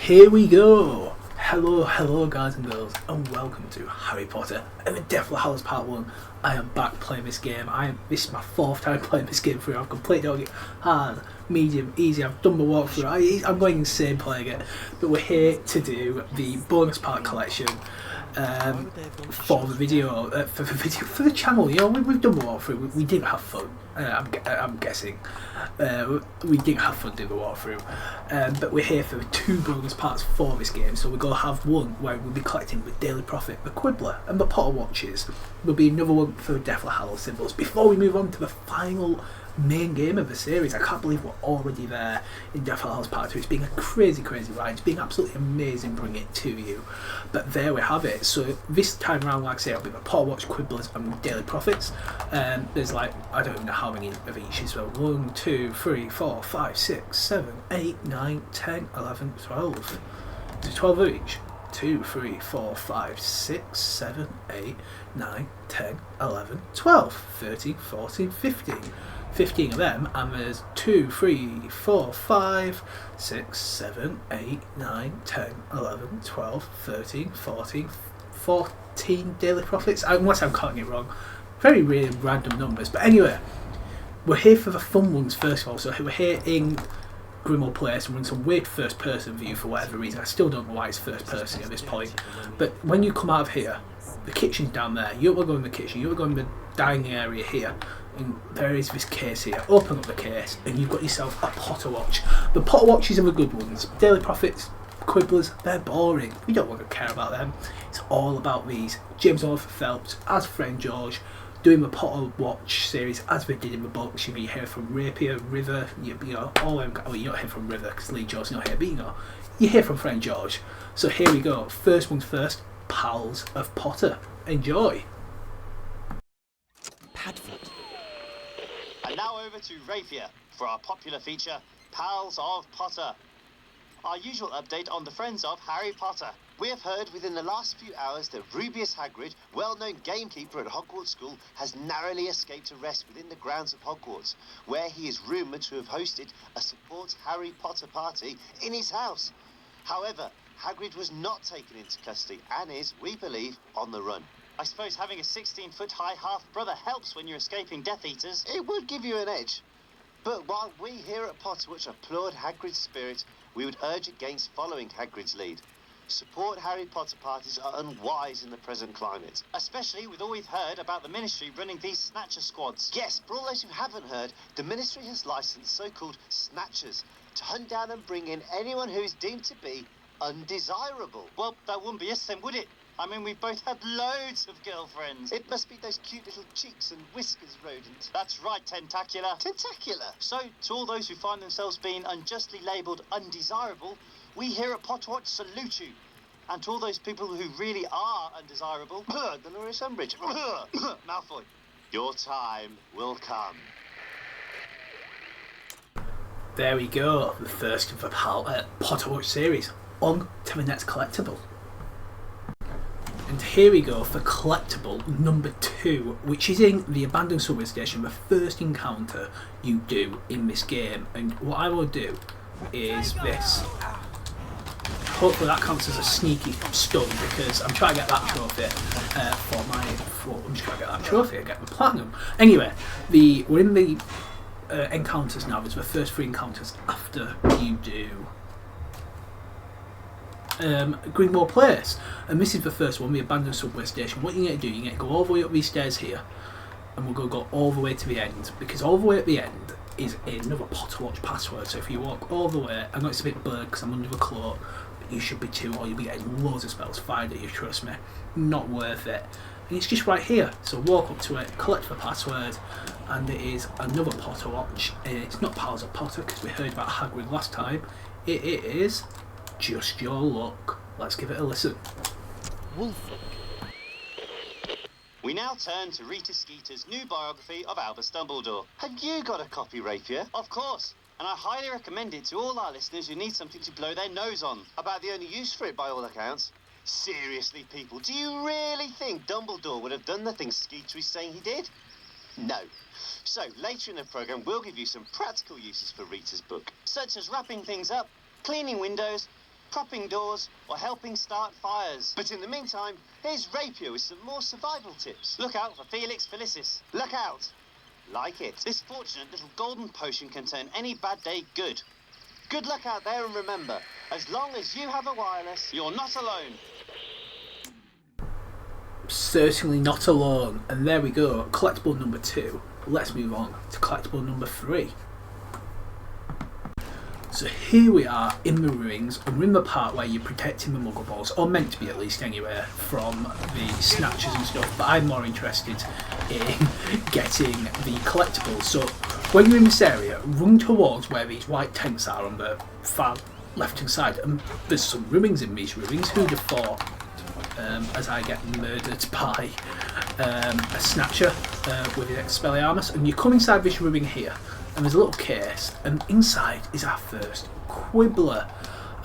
Here we go! Hello guys and girls, and welcome to Harry Potter and the Deathfloor Hallows Part 1. I am back playing this game. This is my fourth time playing this game through. I've completed it hard, medium, easy. I've done the walkthrough. I'm going insane playing it. But we're here to do the bonus part collection for the video, for the channel. You know, we've done the walkthrough. We didn't have fun. I'm guessing we didn't have fun doing the walkthrough, but we're here for the two bonus parts for this game. So we're going to have one where we'll be collecting the Daily Prophet, the Quibbler and the Potterwatches. There'll be another one for the Deathfloor Hallows symbols before we move on to the final main game of the series. I can't believe we're already there in Deathfloor Hallows Part 2. It's been a crazy ride. It's been absolutely amazing bringing it to you. But there we have it. So this time around, like I say, it'll be the Potterwatch, Quibblers and Daily Prophets. There's like, I don't even know how many of each is. So 1, 2, 3, 4, 5, 6, 7, 8, 9, 10, 11, 12. There's 12 of each. 2, 3, 4, 5, 6, 7, 8, 9, 10, 11, 12, 13, 14, 15. 15 of them, and there's 2, 3, 4, 5, 6, 7, 8, 9, 10, 11, 12, 13, 14, 14 Daily Prophets, unless I'm counting it wrong. Very really random numbers, but anyway, we're here for the fun ones first of all. So we're here in Grimmauld Place and we're in some weird first person view for whatever reason. I still don't know why it's first person at this point, but when you come out of here, the kitchen's down there. You don't want to go in the kitchen, you want to go in the dining area here, and there is this case here. Open up the case and you've got yourself a Potterwatch. The Potterwatches are the good ones. Daily Prophets, Quibblers, they're boring. We don't want to care about them. It's all about these. James Oliver Phelps as Friend George, doing the Potterwatch series as they did in the books. You hear from Rapier, River, you know, all them. Well, you don't hear from River because Lee George's not here, but you hear from Friend George. So here we go. First one's first. Pals of Potter. Enjoy. Padfoot. And now over to Rapier for our popular feature, Pals of Potter. Our usual update on the friends of Harry Potter. We have heard within the last few hours that Rubeus Hagrid, well-known gamekeeper at Hogwarts School, has narrowly escaped arrest within the grounds of Hogwarts, where he is rumoured to have hosted a support Harry Potter party in his house. However, Hagrid was not taken into custody and is, we believe, on the run. I suppose having a 16-foot-high half-brother helps when you're escaping Death Eaters. It would give you an edge. But while we here at Potterwatch applaud Hagrid's spirit, we would urge against following Hagrid's lead. Support Harry Potter parties are unwise in the present climate. Especially with all we've heard about the Ministry running these Snatcher squads. Yes, for all those who haven't heard, the Ministry has licensed so-called Snatchers to hunt down and bring in anyone who is deemed to be undesirable. Well, that wouldn't be us then, would it? I mean, we've both had loads of girlfriends. It must be those cute little cheeks and whiskers, rodent. That's right, Tentacular. Tentacular? So, to all those who find themselves being unjustly labelled undesirable, we here at Potterwatch salute you. And to all those people who really are undesirable, Dolores Umbridge, Malfoy, your time will come. There we go, the first of the Potterwatch series. On to the next collectible. And here we go for collectible number 2, which is in the abandoned subway station, the first encounter you do in this game. And what I will do is this. Hopefully that counts as a sneaky stun because I'm trying to get that trophy I'm just trying to get that trophy and get the platinum. Anyway, we're in the encounters now. There's the first 3 encounters after you do Gringotts Place, and this is the first one, the abandoned subway station. What you need to do, you need to go all the way up these stairs here, and we're going to go all the way to the end, because all the way at the end is another Potterwatch password. So if you walk all the way, I know it's a bit blurred because I'm under the cloak, but you should be too, or you'll be getting loads of spells fired at you, trust me, not worth it. And it's just right here, so walk up to it, collect the password, and it is another Potterwatch. It's not Pals of Potter because we heard about Hagrid last time. It is Just Your Luck. Let's give it a listen. Wolfric. We now turn to Rita Skeeter's new biography of Albus Dumbledore. Have you got a copy, Rapier? Of course, and I highly recommend it to all our listeners who need something to blow their nose on. About the only use for it, by all accounts. Seriously, people, do you really think Dumbledore would have done the things Skeeter is saying he did? No. So, later in the programme, we'll give you some practical uses for Rita's book, such as wrapping things up, cleaning windows, propping doors, or helping start fires. But in the meantime, here's Rapier with some more survival tips. Look out for Felix Felicis. Look out! Like it. This fortunate little golden potion can turn any bad day good. Good luck out there, and remember, as long as you have a wireless, you're not alone. Certainly not alone. And there we go, collectible number 2. Let's move on to collectible number 3. So here we are in the ruins, and we're in the part where you're protecting the Muggleborns, or meant to be at least anyway, from the snatchers and stuff, but I'm more interested in getting the collectibles. So when you're in this area, run towards where these white tents are on the far left hand side, and there's some ruins in these ruins. Who'd have thought, as I get murdered by a snatcher with his Expelliarmus, and you come inside this ruin here, and there's a little case, and inside is our first Quibbler,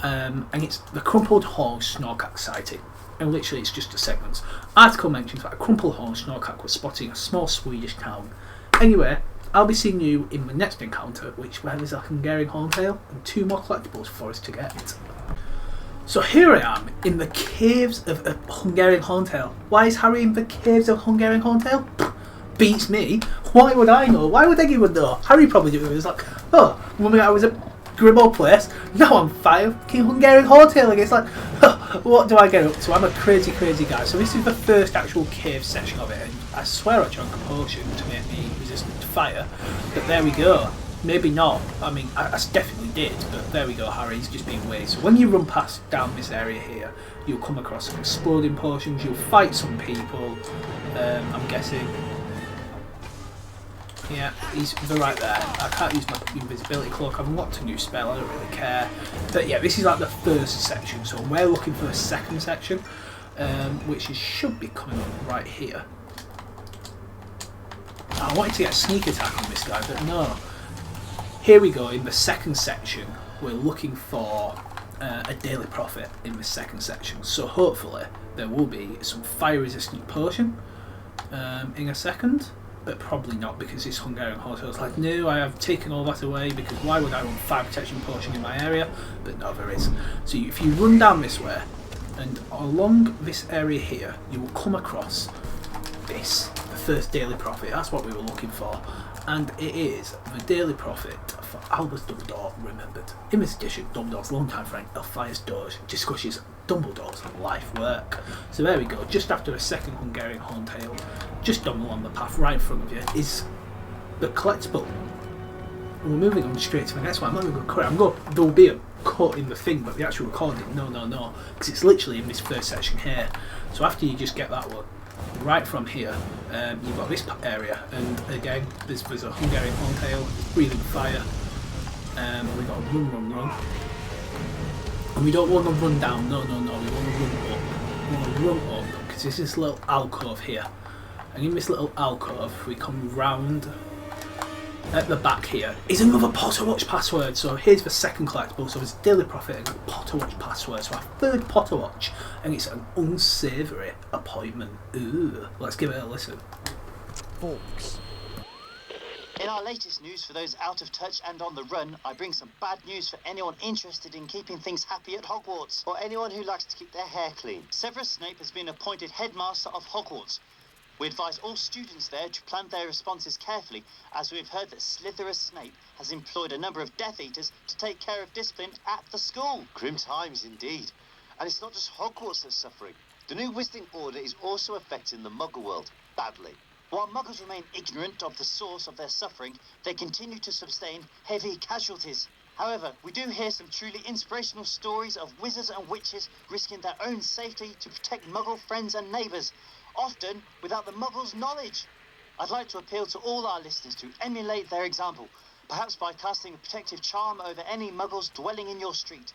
and it's the Crumpled Horn Snorkak sighting, and literally it's just a segment. Article mentions that a Crumpled Horn Snorkak was spotted in a small Swedish town. Anyway, I'll be seeing you in the next encounter, where there's a Hungarian Horntail and 2 more collectibles for us to get. So here I am in the caves of a Hungarian Horntail. Why is Harry in the caves of Hungarian Horntail? Beats me. Why would I know? Why would anyone know? Harry probably do it. It was like, oh, when I was at Grimmauld Place, now I'm fucking Hungarian Horntail again. It's like, oh, what do I get up to? I'm a crazy, crazy guy. So this is the first actual cave section of it, and I swear I drank a potion to make me resistant to fire. But there we go. Maybe not. I mean, I definitely did, but there we go, Harry's just being weird. So when you run past down this area here, you'll come across some exploding potions, you'll fight some people, I'm guessing. Yeah, they're right there. I can't use my invisibility cloak, I've unlocked a new spell, I don't really care. But yeah, this is like the first section, so we're looking for the second section, which should be coming up right here. I wanted to get a sneak attack on this guy, but no. Here we go, in the second section, we're looking for a Daily Prophet in the second section. So hopefully there will be some fire resistant potion in a second, but probably not, because this Hungarian Horntail is like, no, I have taken all that away, because why would I want fire protection potion in my area? But no, there is. So if you run down this way, and along this area here, you will come across this, the first Daily Prophet. That's what we were looking for. And it is the Daily Prophet for Albus Dumbledore Remembered. In this edition, Dumbledore's longtime friend Elphias Doge discusses Dumbledore's life work. So there we go, just after a second Hungarian Horntail, just along the path right in front of you is the collectible. And we're moving on straight to the next one. I'm not even going to cut it. There will be a cut in the thing, but the actual recording, no, because it's literally in this first section here. So after you just get that one, right from here, you've got this area, and again, there's a Hungarian Horntail breathing fire. We've got to run. And we don't want to run down, no, we want to run up. We want to run up, because there's this little alcove here. And in this little alcove, we come round at the back here is another Potterwatch password. So here's the second collectible. So there's Daily Prophet and a Potterwatch password. So our third Potterwatch, and it's an unsavoury appointment. Ooh, let's give it a listen. Forks. In our latest news for those out of touch and on the run, I bring some bad news for anyone interested in keeping things happy at Hogwarts, or anyone who likes to keep their hair clean. Severus Snape has been appointed Headmaster of Hogwarts. We advise all students there to plan their responses carefully, as we've heard that Slytherus Snape has employed a number of Death Eaters to take care of discipline at the school. Grim times indeed. And it's not just Hogwarts that's suffering. The new Wizarding Order is also affecting the Muggle world badly. While Muggles remain ignorant of the source of their suffering, they continue to sustain heavy casualties. However, we do hear some truly inspirational stories of wizards and witches risking their own safety to protect Muggle friends and neighbours, often without the Muggles' knowledge. I'd like to appeal to all our listeners to emulate their example, perhaps by casting a protective charm over any Muggles dwelling in your street.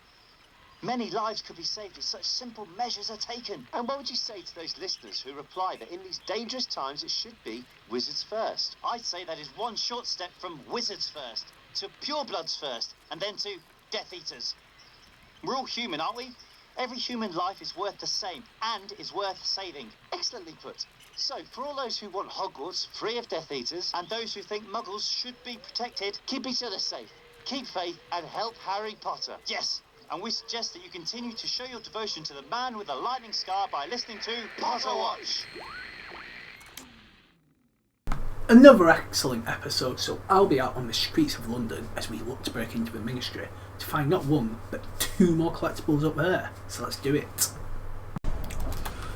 Many lives could be saved if such simple measures are taken. And what would you say to those listeners who reply that in these dangerous times it should be wizards first? I'd say that is one short step from wizards first, to purebloods first, and then to Death Eaters. We're all human, aren't we? Every human life is worth the same, and is worth saving. Excellently put. So, for all those who want Hogwarts free of Death Eaters, and those who think Muggles should be protected, keep each other safe, keep faith, and help Harry Potter. Yes, and we suggest that you continue to show your devotion to the man with the lightning scar by listening to Potterwatch. Another excellent episode, so I'll be out on the streets of London as we look to break into the Ministry to find not one, but 2 more collectibles up there. So let's do it.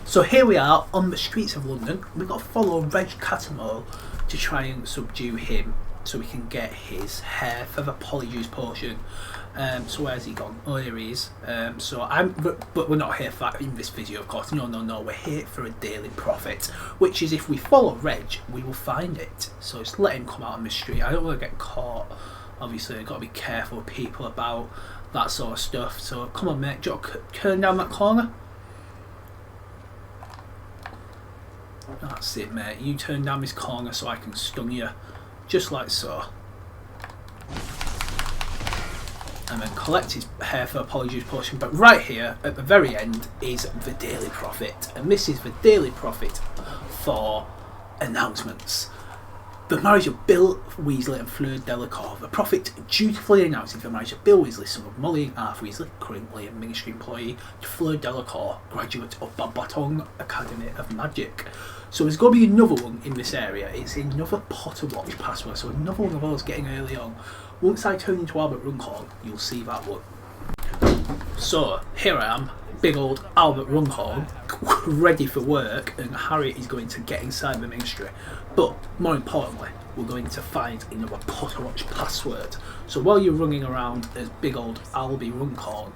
So here we are on the streets of London. We've got to follow Reg Catamole to try and subdue him so we can get his hair for the polyjuice potion. So where's he gone? Oh, here he is. But we're not here for that in this video, of course. No, we're here for a Daily Prophet, which is if we follow Reg, we will find it. So just let him come out on the street. I don't want to get caught. Obviously, I've got to be careful with people about that sort of stuff. So come on, mate. Do you want to turn down that corner? That's it, mate. You turn down this corner so I can stun you. Just like so. And then collect his hair for a polyjuice potion. But right here, at the very end, is the Daily Prophet. And this is the Daily Prophet for announcements. The marriage of Bill Weasley and Fleur Delacour. The Prophet dutifully announces the marriage of Bill Weasley, son of Molly and Arthur Weasley, currently a Ministry employee, to Fleur Delacour, graduate of Barbaton Academy of Magic. So there's going to be another one in this area. It's another Potterwatch password, so another one of those getting early on. Once I turn into Albert Runcorn, you'll see that one. So here I am, big old Albert Runcorn, ready for work, and Harry is going to get inside the Ministry. But more importantly, we're going to find another Potterwatch password. So while you're running around as big old Albie Runcorn,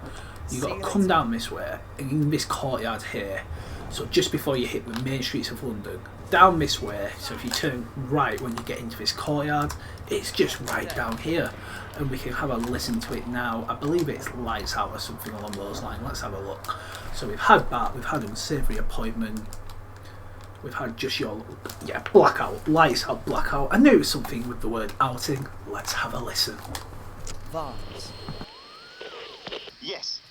you've got to come down this way, and in this courtyard here. So just before you hit the main streets of London, down this way, so if you turn right when you get into this courtyard, it's just right down here. And we can have a listen to it now. I believe it's Lights Out or something along those lines. Let's have a look. So we've had that, we've had Unsavoury Appointment, we've had just your, Blackout, Lights Out, Blackout. I knew it was something with the word outing. Let's have a listen. Vance. Yes.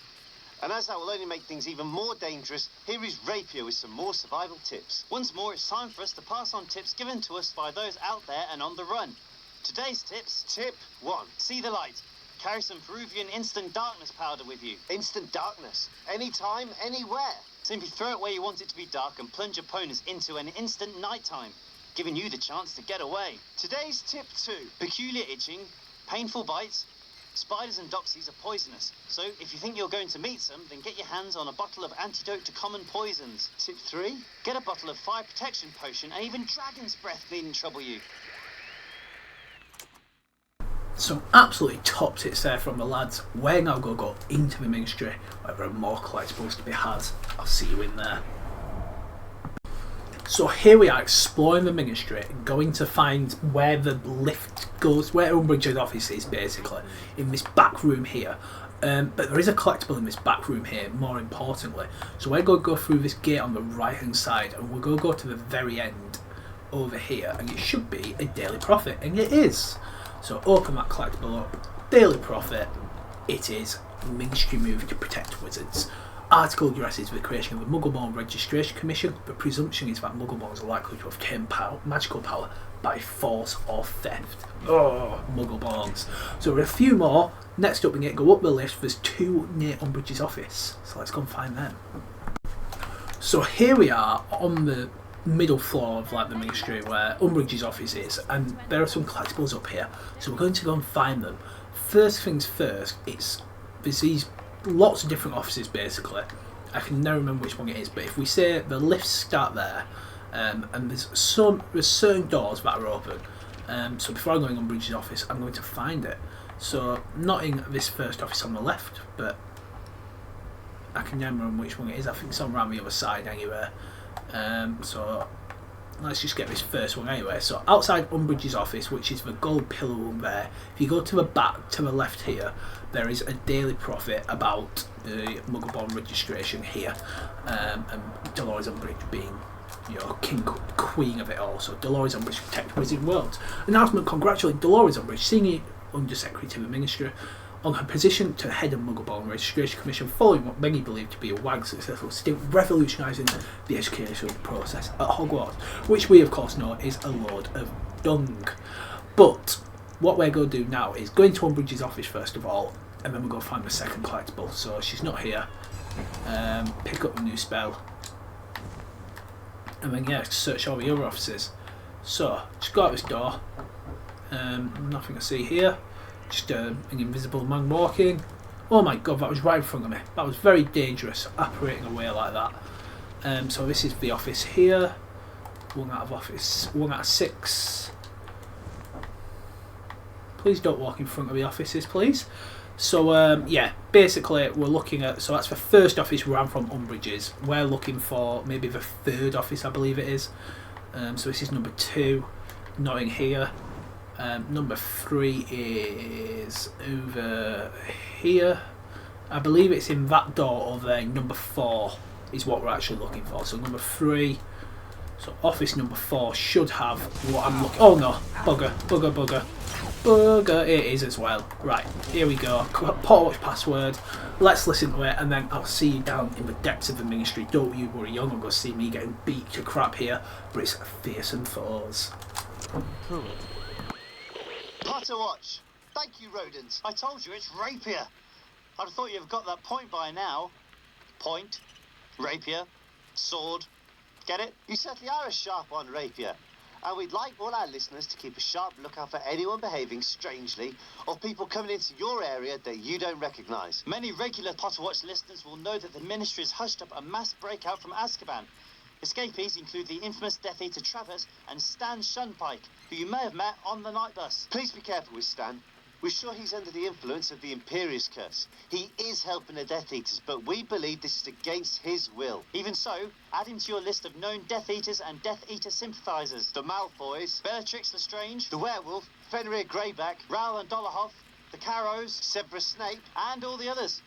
And as that will only make things even more dangerous, here is Rapier with some more survival tips. Once more, it's time for us to pass on tips given to us by those out there and on the run. Today's tips. Tip 1. See the light. Carry some Peruvian instant darkness powder with you. Instant darkness? Anytime, anywhere. Simply throw it where you want it to be dark and plunge opponents into an instant nighttime, giving you the chance to get away. Today's tip 2. Peculiar itching, painful bites. Spiders and doxies are poisonous, so if you think you're going to meet some, then get your hands on a bottle of antidote to common poisons. Tip 3. Get a bottle of fire protection potion, and even dragon's breath needn't trouble you. Some absolutely top tips there from the lads. We're now going to go into the Ministry, where there are more collectibles to be had. I'll see you in there. So here we are exploring the Ministry, going to find where the lift goes, where Umbridge's office is basically, in this back room here. But there is a collectible in this back room here, more importantly. So we're going to go through this gate on the right hand side, and we're going to go to the very end over here, and it should be a Daily Prophet, and it is. So open that collectible up, Daily Prophet, it is Ministry move to protect wizards. Article addresses the creation of the Muggleborn Registration Commission. The presumption is that Muggleborns are likely to obtain magical power by force or theft. Oh, Muggleborns. So there are a few more. Next up we get to go up the list. There's 2 near Umbridge's office. So let's go and find them. So here we are on the middle floor of the Ministry where Umbridge's office is, and there are some collectibles up here. So we're going to go and find them. First things first, there's these lots of different offices basically. I can never remember which one it is, but if we say the lifts start there, and there's certain doors that are open. So before I go in Umbridge's office, I'm going to find it. So not in this first office on the left, but I can never remember which one it is. I think it's on around the other side anyway. So let's just get this first one anyway. So outside Umbridge's office, which is the gold pillar room there, if you go to the back, to the left here, there is a Daily Prophet about the Muggleborn registration here, and Dolores Umbridge being, queen of it all. So Dolores Umbridge protect wizard worlds. Announcement congratulating Dolores Umbridge, Senior Under Secretary to the Ministry, on her position to head of Muggleborn Registration Commission following what many believe to be a WAG successful stint revolutionising the educational process at Hogwarts, which we of course know is a load of dung. But what we're going to do now is go into Umbridge's office first of all, and then we'll go find the second collectible. So she's not here. Pick up the new spell, and then yeah, search all the other offices. So just go out this door. Nothing to see here. Just an invisible man walking. Oh my god, that was right in front of me. That was very dangerous, operating away like that. So this is the office here. 1 out of 6. Please don't walk in front of the offices, please. So yeah, basically we're looking at, so that's the first office we ran from Umbridge's. We're looking for maybe the third office, I believe it is. So this is number 2, not in here. Number 3 is over here. I believe it's in that door over there. Number 4 is what we're actually looking for. So number 3, so office number 4 should have what I'm looking. Oh no, bugger, bugger, bugger. Bugger, it is as well. Right, here we go. Potterwatch password. Let's listen to it, and then I'll see you down in the depths of the ministry. Don't you worry, you're not going to see me getting beat to crap here, but it's fearsome for us. Potterwatch! Thank you, rodents. I told you, it's rapier. I'd have thought you'd have got that point by now. Point, rapier, sword. Get it? You certainly are a sharp one, rapier. And we'd like all our listeners to keep a sharp lookout for anyone behaving strangely or people coming into your area that you don't recognise. Many regular Potterwatch listeners will know that the Ministry has hushed up a mass breakout from Azkaban. Escapees include the infamous Death Eater Travis and Stan Shunpike, who you may have met on the night bus. Please be careful with Stan. We're sure he's under the influence of the Imperious Curse. He is helping the Death Eaters, but we believe this is against his will. Even so, add him to your list of known Death Eaters and Death Eater sympathisers. The Malfoys, Bellatrix Lestrange, the Werewolf, Fenrir Greyback, Raoul and Dolarhoff, the Carrows, Severus Snape, and all the others.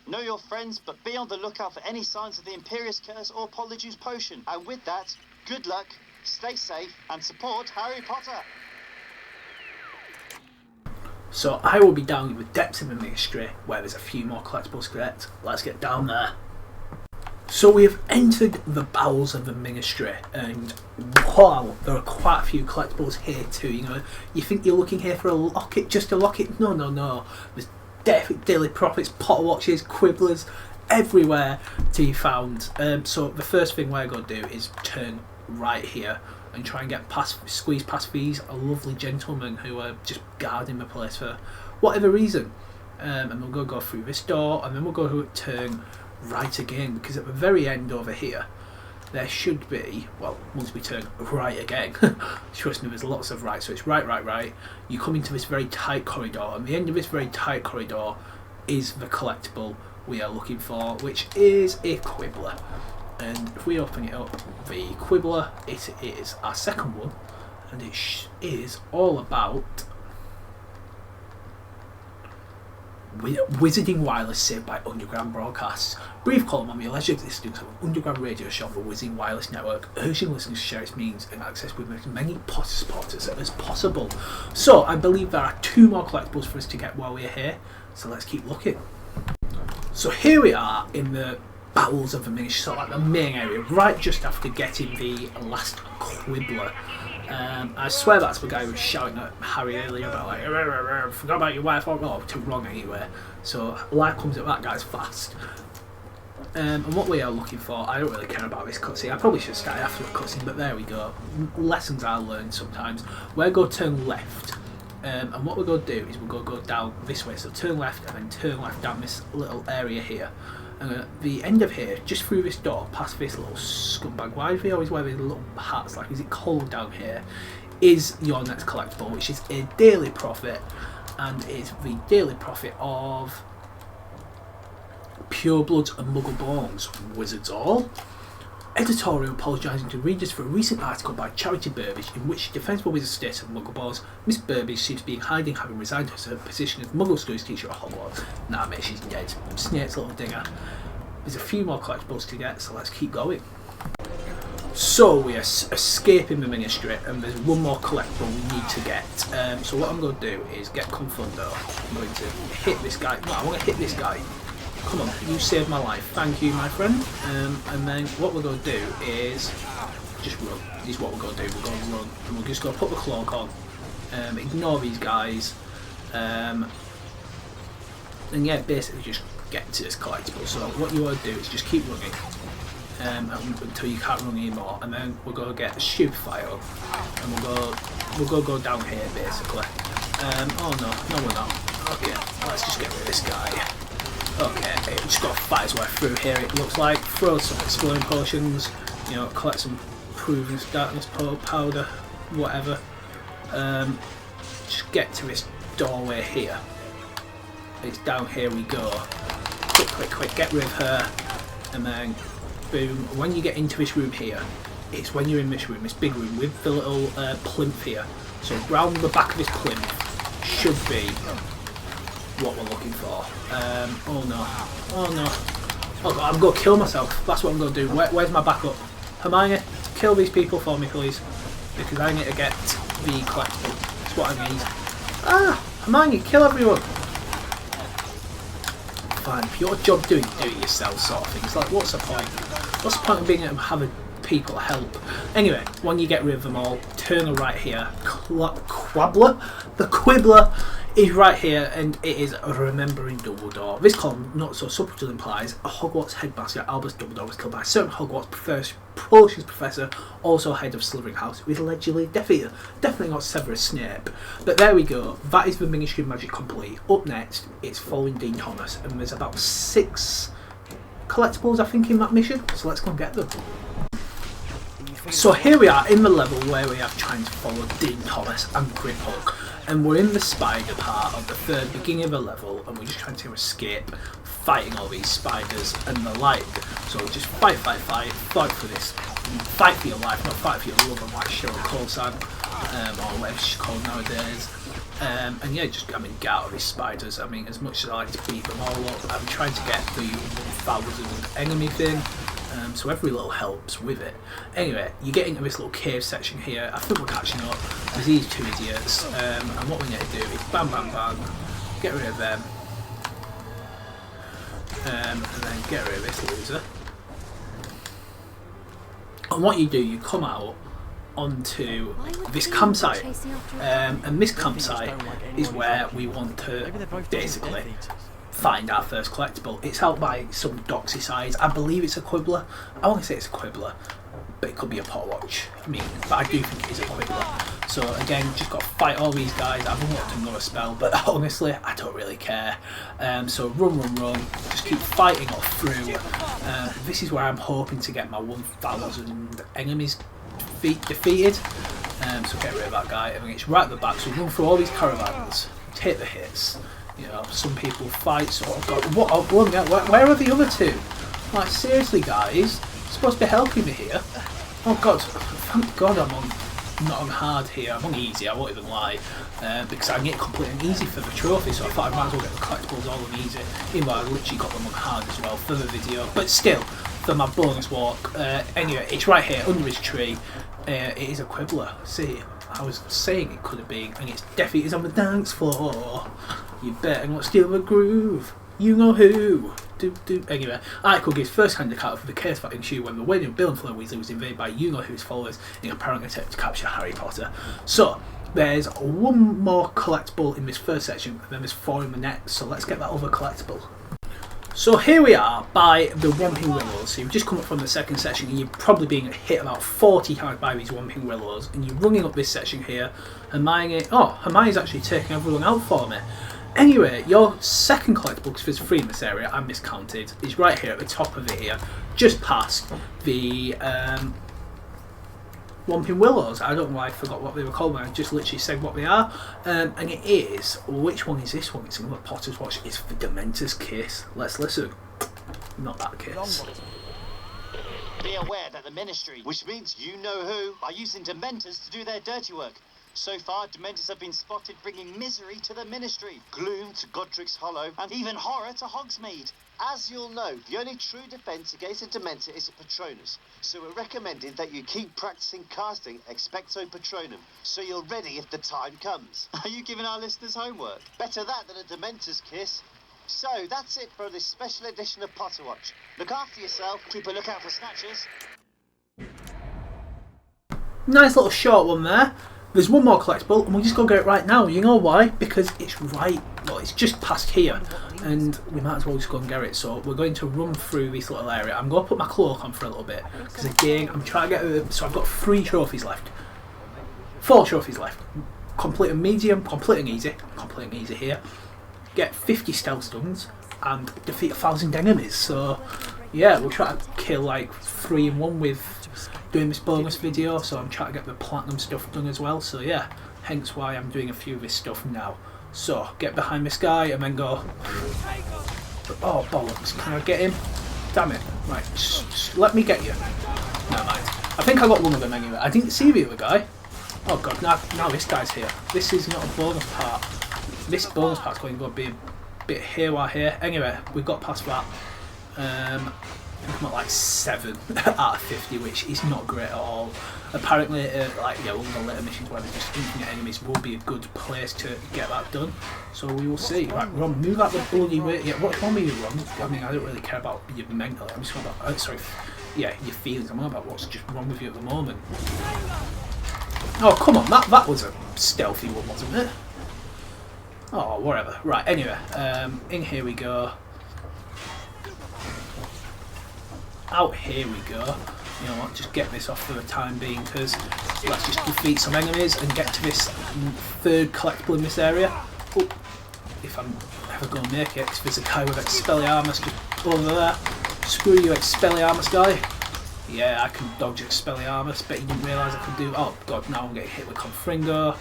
Know your friends, but be on the lookout for any signs of the Imperious Curse or Polyjuice Potion. And with that, good luck, stay safe, and support Harry Potter! So I will be down in the depths of the ministry where there's a few more collectibles to get. Let's get down there. So we have entered the bowels of the ministry, and wow, there are quite a few collectibles here too. You know, you think you're looking here for a locket, just a locket? No, no, no. There's Daily Prophets, Potterwatches, Quibblers, everywhere to be found. So the first thing we're going to do is turn right here and try and get past, squeeze past these lovely gentlemen who are just guarding the place for whatever reason. And we'll go through this door, and then we'll go turn right again, because at the very end over here there should be, well, once we turn right again, trust me, there's lots of right, so it's right, you come into this very tight corridor, and the end of this very tight corridor is the collectible we are looking for, which is a Quibbler. And if we open it up, the Quibbler, it is our second one, and it is all about Wizarding Wireless saved by Underground Broadcasts. Brief column on the alleged existence of an underground radio show on the Wizarding Wireless network, urging listeners to share its means and access with as many Potter supporters as possible. So I believe there are 2 more collectibles for us to get while we're here, so let's keep looking. So here we are in the bowels of the ministry, so like the main area, right just after getting the last Quibbler. I swear that's the guy who was shouting at Harry earlier about like, forgot about your wife, or too wrong anyway. So life comes at that guy's fast. And what we are looking for, I don't really care about this cutscene. I probably should start after the cutscene, but there we go. Lessons I learned sometimes. We're going to turn left. And what we're going to do is we're going to go down this way. So turn left and then turn left down this little area here. And at the end of here, just through this door, past this little scumbag, why do they always wear these little hats, like is it cold down here, is your next collectible, which is a Daily Prophet, and is the Daily Prophet of Purebloods and Muggleborns, Wizards all. Editorial apologising to readers for a recent article by Charity Burbage in which she defends the wizard status of Muggleborns. Miss Burbage seems to be in hiding, having resigned her position as Muggle Schools teacher at Hogwarts. Nah mate, she's dead. Snape's little dinger. There's a few more collectibles to get, so let's keep going. So we are escaping the ministry, and there's one more collectible we need to get. So what I'm going to do is get Confundo. I'm going to hit this guy. No, I want to hit this guy. Come on, you saved my life. Thank you, my friend. And then what we're going to do is just run. Is what we're going to do. We're going to run, and we're just going to put the cloak on. Ignore these guys. And yeah, basically just get to this collectible. So what you want to do is just keep running until you can't run anymore, and then we'll go get a stupefier, and we'll go down here basically. Oh no, we're not. Okay, let's just get rid of this guy. Okay, we just got to fight his way through here. It looks like throw some exploring potions, you know, collect some proven darkness powder, whatever. Just get to this doorway here. It's down here we go. Quick, get rid of her, and then boom. When you get into this room here, it's when you're in this room, this big room with the little plinth here. So round the back of this plinth should be what we're looking for. Oh no. Oh God, I'm gonna kill myself. That's what I'm gonna do. Where's my backup? Hermione, kill these people for me, please, because I need to get the collectible. That's what I need. Ah, Hermione, kill everyone. Fine, if your job doing do it yourself sort of thing. It's like, what's the point? What's the point of being able to have people help? Anyway, when you get rid of them all, turn right here. Quibbler? The Quibbler is right here, and it is remembering Dumbledore. This column, not so subtle, implies a Hogwarts headmaster, Albus Dumbledore, was killed by a certain Hogwarts potions professor, also head of Slytherin House, who is allegedly definitely not Severus Snape. But there we go. That is the Ministry of Magic complete. Up next, it's following Dean Thomas, and there's about 6 collectibles, I think, in that mission. So let's go and get them. So here we are in the level where we are trying to follow Dean Thomas and Crumple. And we're in the spider part of the third beginning of the level, and we're just trying to escape fighting all these spiders and the like. So just fight for this. Fight for your life, not fight for your love, and like Cheryl Coulson, or whatever she's called nowadays. And yeah, just, get out of these spiders. I mean, as much as I like to beat them all up, I'm trying to get the 1,000 enemy thing. So every little helps with it. Anyway, you get into this little cave section here. I think we're catching up. There's these 2 idiots, and what we need to do is bang, get rid of them, and then get rid of this loser. And what you do, you come out onto this campsite, and this campsite is where we want to basically find our first collectible. It's out by some doxy size. I believe it's a Quibbler. I want to say it's a Quibbler, but it could be a Potterwatch. But I do think it is a Quibbler. So again, just got to fight all these guys. I've unlocked another spell, but honestly, I don't really care. So run. Just keep fighting all through. This is where I'm hoping to get my 1,000 enemies defeated. So get rid of that guy. I mean, it's right at the back. So run through all these caravans, take the hits. You know, some people fight sort of. Where are the other 2? Like, seriously, guys, you're supposed to be helping me here. Oh God, thank God I'm not on hard here. I'm on easy. I won't even lie, because I get complete and easy for the trophy. So I thought I might as well get the collectibles all on easy. Even though I literally got them on hard as well for the video. But still, for my bonus walk. Anyway, it's right here under this tree. It is a Quibbler. See, I was saying it could have been, and it's definitely on the dance floor. You better not steal the groove. You know who. Anyway, article gives first-hand account for the case fighting issue when the wedding of Bill and Fleur Weasley was invaded by you know who's followers in an apparent attempt to capture Harry Potter. So there's 1 more collectible in this first section, and then there's 4 in the next. So let's get that other collectible. So here we are by the Whomping Willows. So you've just come up from the second section, and you're probably being hit about 40 times by these Whomping Willows, and you're running up this section here. Hermione's actually taking everyone out for me. Anyway, your second collectible, because there's 3 in this area, I miscounted, is right here at the top of it here, just past the Whomping Willows. I don't know why I forgot what they were called, but I just literally said what they are. And it is, which one is this one? It's another Potter's Watch. It's the Dementor's Kiss. Let's listen. Not that kiss. Be aware that the Ministry, which means you know who, are using Dementors to do their dirty work. So far, Dementors have been spotted bringing misery to the Ministry, gloom to Godric's Hollow, and even horror to Hogsmeade. As you'll know, the only true defence against a Dementor is a Patronus, so we're recommending that you keep practising casting Expecto Patronum, so you're ready if the time comes. Are you giving our listeners homework? Better that than a Dementor's kiss. So, that's it for this special edition of Potterwatch. Look after yourself, keep a lookout for snatchers. Nice little short one there. There's one more collectible, and we'll just go get it right now. You know why? Because it's right, well, it's just past here, and we might as well just go and get it. So we're going to run through this little area. I'm going to put my cloak on for a little bit, because again, I'm trying to get, so I've got 3 trophies left. 4 trophies left. Complete a medium, completing easy here. Get 50 stealth stuns, and defeat 1,000 enemies. So yeah, we'll try to kill like 3 in 1 with doing this bonus video, so I'm trying to get the platinum stuff done as well. So yeah, hence why I'm doing a few of this stuff now. So get behind this guy and then go, oh bollocks, can I get him? Damn it. Right, just let me get you. Never mind. I think I got one of them anyway. I didn't see the other guy. Oh god, now this guy's here. This is not a bonus part. This bonus part's going to be a bit haywire here. Anyway, we got past that. I'm at like 7 out of 50, which is not great at all. Apparently, like one of the later missions where there's just infinite enemies will be a good place to get that done. So we will see. Right, Ron, move out the bloody way. Yeah, what's wrong with you, Ron? I mean, I don't really care about your mental. I'm just about, sorry, yeah, your feelings. I'm not about what's just wrong with you at the moment. Oh, come on, that was a stealthy one, wasn't it? Oh, whatever. Right, anyway, in here we go. Out here we go. You know what, just get this off for the time being, because let's just defeat some enemies and get to this 3rd collectible in this area. Oh, if I'm ever going to make it, because there's a guy with Expelliarmus just over there. Screw you, Expelliarmus guy. Yeah, I can dodge Expelliarmus, bet you didn't realise I could do. Oh god, now I'm getting hit with Confringo.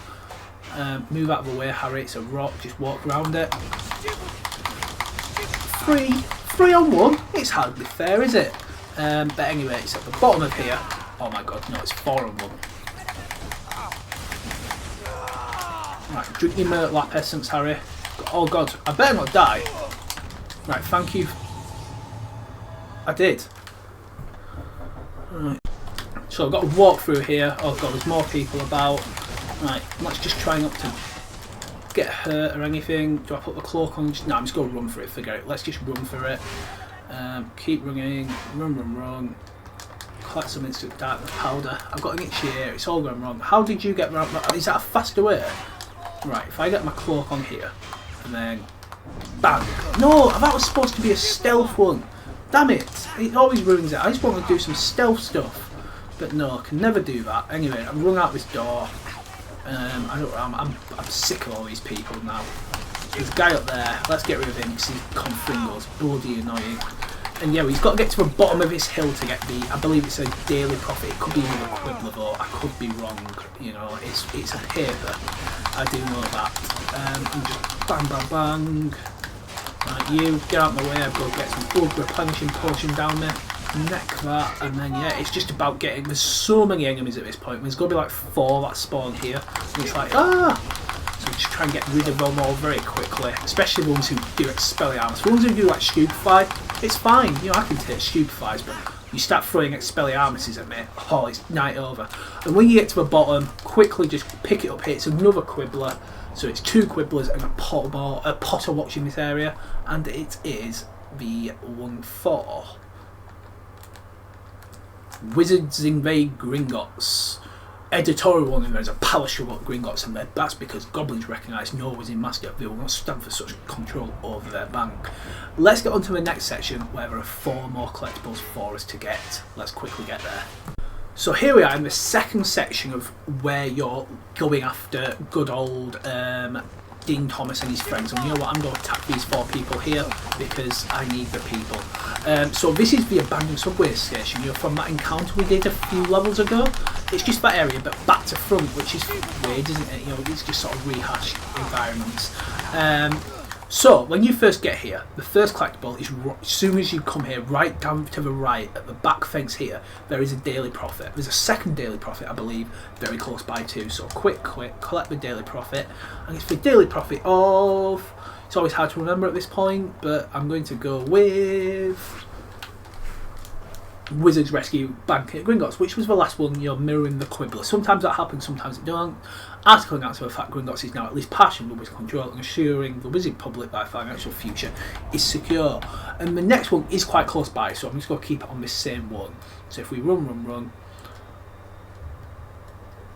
Move out of the way, Harry, it's a rock, just walk around it. 3 on 1? It's hardly fair, is it? But anyway, it's at the bottom of here. Oh my god, no, it's 4 on 1. Right, drink your Murtlap essence, Harry. Oh god, I better not die. Right, thank you. I did. Right. So I've got to walk through here. Oh god, there's more people about. Right, let's just try not to get hurt or anything. Do I put the cloak on? No, I'm just going to run for it, forget it. Let's just run for it. Keep running, run. Collect some instant darkness powder. I've got an itchy ear, it's all going wrong. How did you get around? Is that a faster way? Right, if I get my cloak on here, and then bang. No, that was supposed to be a stealth one. Damn it, it always ruins it. I just want to do some stealth stuff. But no, I can never do that. Anyway, I've run out this door. I'm sick of all these people now. There's a guy up there. Let's get rid of him because he's Confringo's bloody annoying. And yeah, he's got to get to the bottom of this hill to get the. I believe it's a Daily Prophet. It could be another Quibbler though. I could be wrong. You know, it's a paper. I do know that. And just bang, bang, bang. Right, you get out of my way. I've got to get some blood replenishing potion down there. Neck that, and then yeah, it's just about getting. There's so many enemies at this point. There's going to be like 4 that spawn here. And it's like So just try and get rid of them all very quickly, especially the ones who do Expelliarmus. The ones who do like Stupefy, it's fine. You know, I can take Stupefies, but you start throwing Expelliarmuses at me, oh, it's night over. And when you get to the bottom, quickly just pick it up here. It's another Quibbler. So it's 2 Quibblers and a Potterwatch in this area, and it is the 1/4. Wizards invade Gringotts. Editorial warning: there is a power struggle at Gringotts, and that's because goblins recognise no wizard master. They will not stand for such control over their bank. Let's get on to the next section where there are 4 more collectibles for us to get. Let's quickly get there. So here we are in the second section of where you're going after good old Dean Thomas and his friends, and you know what, I'm going to attack these 4 people here because I need the people. So this is the abandoned subway station. You know, from that encounter we did a few levels ago. It's just that area, but back to front, which is weird, isn't it? You know, it's just sort of rehashed environments. So when you first get here, the first collectible is as soon as you come here, right down to the right at the back fence here, there is a Daily Prophet. There's a second Daily Prophet, I believe, very close by too. So quick, collect the Daily Prophet, and it's the Daily Prophet of. It's always hard to remember at this point, but I'm going to go with Wizards Rescue Bank at Gringotts, which was the last one. You're mirroring the Quibbler. Sometimes that happens, sometimes it don't. Article announced the fact Gringotts is now at least partially under wizard control and assuring the wizard public their financial future is secure. And the next one is quite close by, so I'm just going to keep it on this same one. So if we run,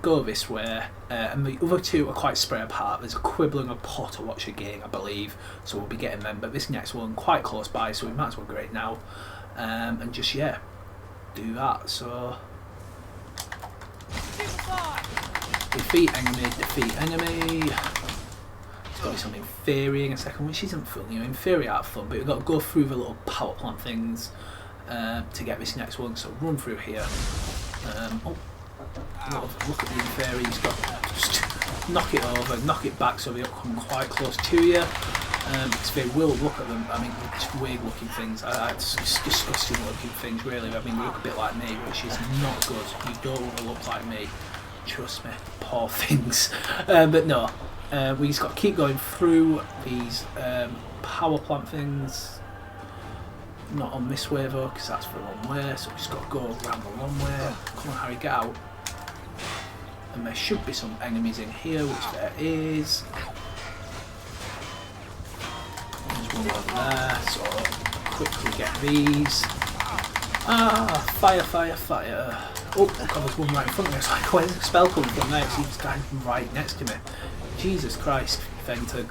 go this way, and the other two are quite spread apart. There's a Quibbler and a Potterwatch again, I believe, so we'll be getting them, but this next one quite close by, so we might as well go it now, and just, yeah, do that. So defeat enemy. It's got to be some Inferi in a second, which isn't fun. You know, Inferi aren't fun, but we've got to go through the little power plant things to get this next one. So run through here. Look at the Inferi. He's got just knock it over, knock it back, so they'll come quite close to you. Because they will look at them. I mean, it's weird looking things. It's disgusting looking things, really. I mean, they look a bit like me, which is not good. You don't want to look like me. Trust me, poor things. But no, we just got to keep going through these power plant things. Not on this way though, because that's the wrong way. So we just got to go around the long way. Come on, Harry, get out. And there should be some enemies in here, which there is. There's one over there, so quickly get these. Ah, fire, fire, fire. Oh, God, there's one right in front of me. It's like, where's the spell coming from there? It seems to be right next to me. Jesus Christ, Fenton.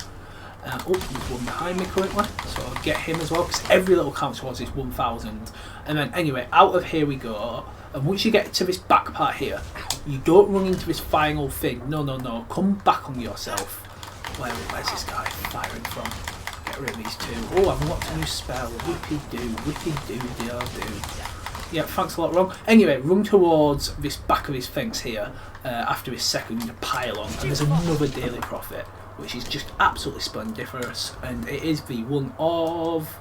Oh, there's one behind me currently, so I'll get him as well, because every little count towards this 1,000. And then, anyway, out of here we go. And once you get to this back part here, you don't run into this final thing. No, no, no. Come back on yourself. Where's this guy firing from? Get rid of these two. Oh, I've unlocked a new spell. Whippy-doo, whippy-doo-doo-doo. Yeah, thanks a lot, Ron. Anyway, run towards this back of his fence here after his second pylon. And there's another Daily Prophet, which is just absolutely splendiferous. And it is the one of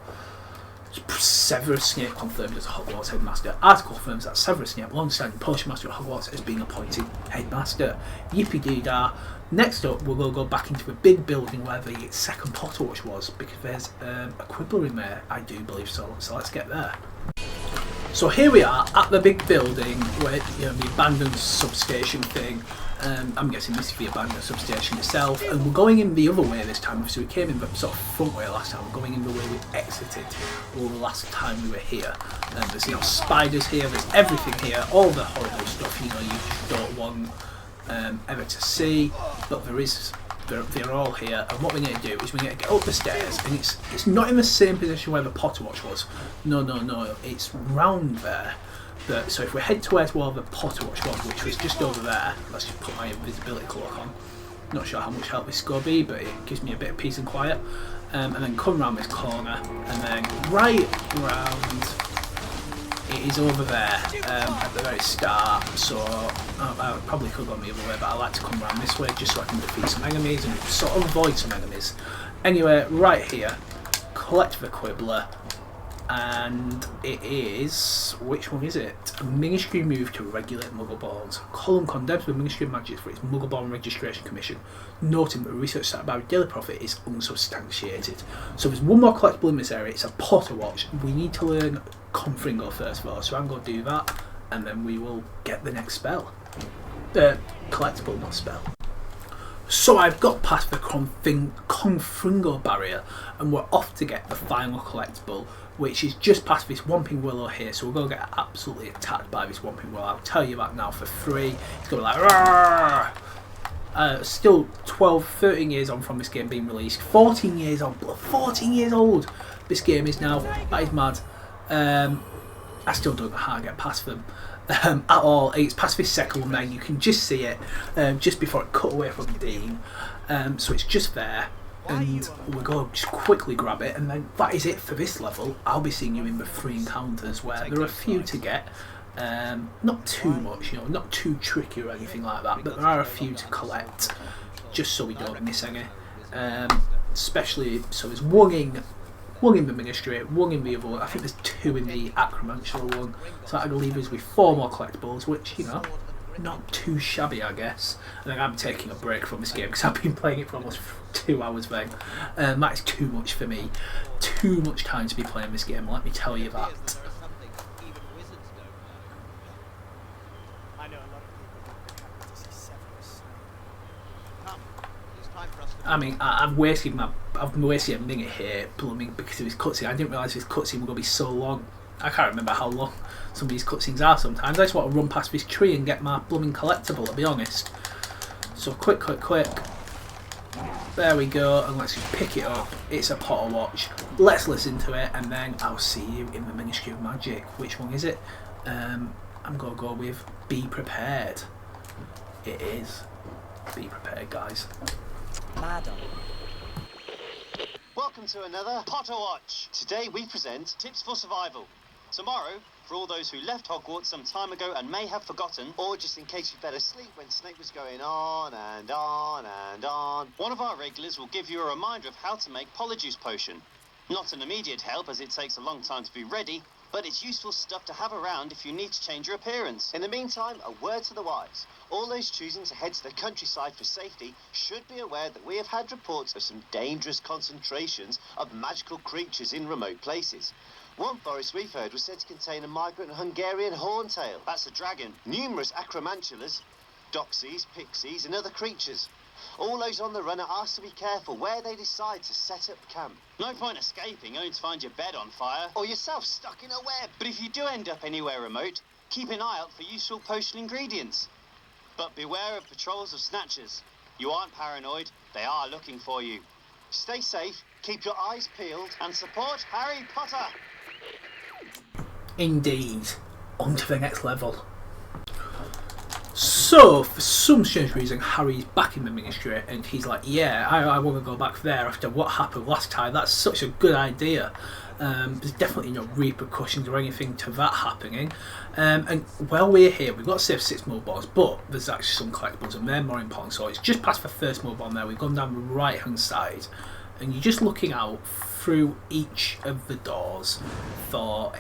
Severus Snape confirmed as Hogwarts Headmaster. Article confirms that Severus Snape, long-standing Postmaster at Hogwarts, has been appointed Headmaster. Yippee-dee-da. Next up, we'll go back into a big building where the second Potterwatch was, because there's a Quibbler in there, I do believe so. So let's get there. So here we are at the big building where, you know, the abandoned substation thing. I'm guessing this is the abandoned substation itself, and we're going in the other way this time. So we came in the sort of front way last time. We're going in the way we exited all the last time we were here. There's, you know, spiders here. There's everything here. All the horrible stuff, you know, you just don't want ever to see. But there is. They're all here, and what we need to do is we need to get up the stairs, and it's not in the same position where the Potterwatch was. No, no, no, it's round there. So if we head towards where the Potterwatch was, which was just over there, let's just put my invisibility cloak on. Not sure how much help this is going to be, but it gives me a bit of peace and quiet. And then come around this corner, and then right round. It is over there at the very start, so I probably could go the other way, but I like to come around this way just so I can defeat some enemies and sort of avoid some enemies. Anyway, right here, collect the Quibbler, and it is, which one is it? A ministry move to regulate Muggleborns. Column condemns the Ministry of Magic for its Muggleborn Registration Commission, noting that the research set by Daily Prophet is unsubstantiated. So there's one more collectible in this area. It's a Potterwatch. We need to learn Confringo first though, so I'm going to do that, and then we will get the next spell. Collectible, not spell. So I've got past the Confringo barrier, and we're off to get the final collectible, which is just past this Whomping Willow here. So we're going to get absolutely attacked by this Whomping Willow. I'll tell you that now for free. It's going to be like, Rawr! Still 12, 13 years on from this game being released. 14 years on, 14 years old this game is now. That is mad. I still don't know how to get past them at all. It's past this second one there. You can just see it just before it cut away from the Dean. So it's just there. And we'll go just quickly grab it, and then that is it for this level. I'll be seeing you in the 3 encounters where there are a few to get. Not too much, you know, not too tricky or anything like that, but there are a few to collect, just so we don't miss any. Especially, so there's one in the Ministry, one in the other one. I think there's 2 in the Acromantial one, so that'll leave us with 4 more collectibles, which, you know, not too shabby, I guess. I think I'm taking a break from this game because I've been playing it for almost 2 hours then. That is too much for me. Too much time to be playing this game, let me tell you that. I mean, I've wasted a minute here, blooming, because of this cutscene. I didn't realise this cutscene was going to be so long. I can't remember how long some of these cutscenes are sometimes. I just want to run past this tree and get my blooming collectible, to be honest. So quick. There we go, and let's just pick it up. It's a Potterwatch. Let's listen to it, and then I'll see you in the Ministry of Magic. Which one is it? I'm going to go with Be Prepared. It is. Be prepared, guys. Madam. Welcome to another Potterwatch. Today we present tips for survival. Tomorrow, for all those who left Hogwarts some time ago and may have forgotten, or just in case you fell asleep when Snape was going on and on and on, one of our regulars will give you a reminder of how to make Polyjuice Potion. Not an immediate help as it takes a long time to be ready, but it's useful stuff to have around if you need to change your appearance. In the meantime, a word to the wise. All those choosing to head to the countryside for safety should be aware that we have had reports of some dangerous concentrations of magical creatures in remote places. One forest we've heard was said to contain a migrant Hungarian horntail. That's a dragon. Numerous acromantulas, doxies, pixies and other creatures. All those on the run are asked to be careful where they decide to set up camp. No point escaping only to find your bed on fire or yourself stuck in a web. But if you do end up anywhere remote, keep an eye out for useful potion ingredients. But beware of patrols of snatchers. You aren't paranoid, they are looking for you. Stay safe, keep your eyes peeled and support Harry Potter! Indeed. On to the next level. So, for some strange reason, Harry's back in the Ministry, and he's like, yeah, I want to go back there after what happened last time. That's such a good idea. There's definitely no repercussions or anything to that happening. And while we're here, we've got to save 6 Muggleborns, but there's actually some collectibles, and they're more important. So it's just past the first Muggleborn there. We've gone down the right-hand side, and you're just looking out through each of the doors for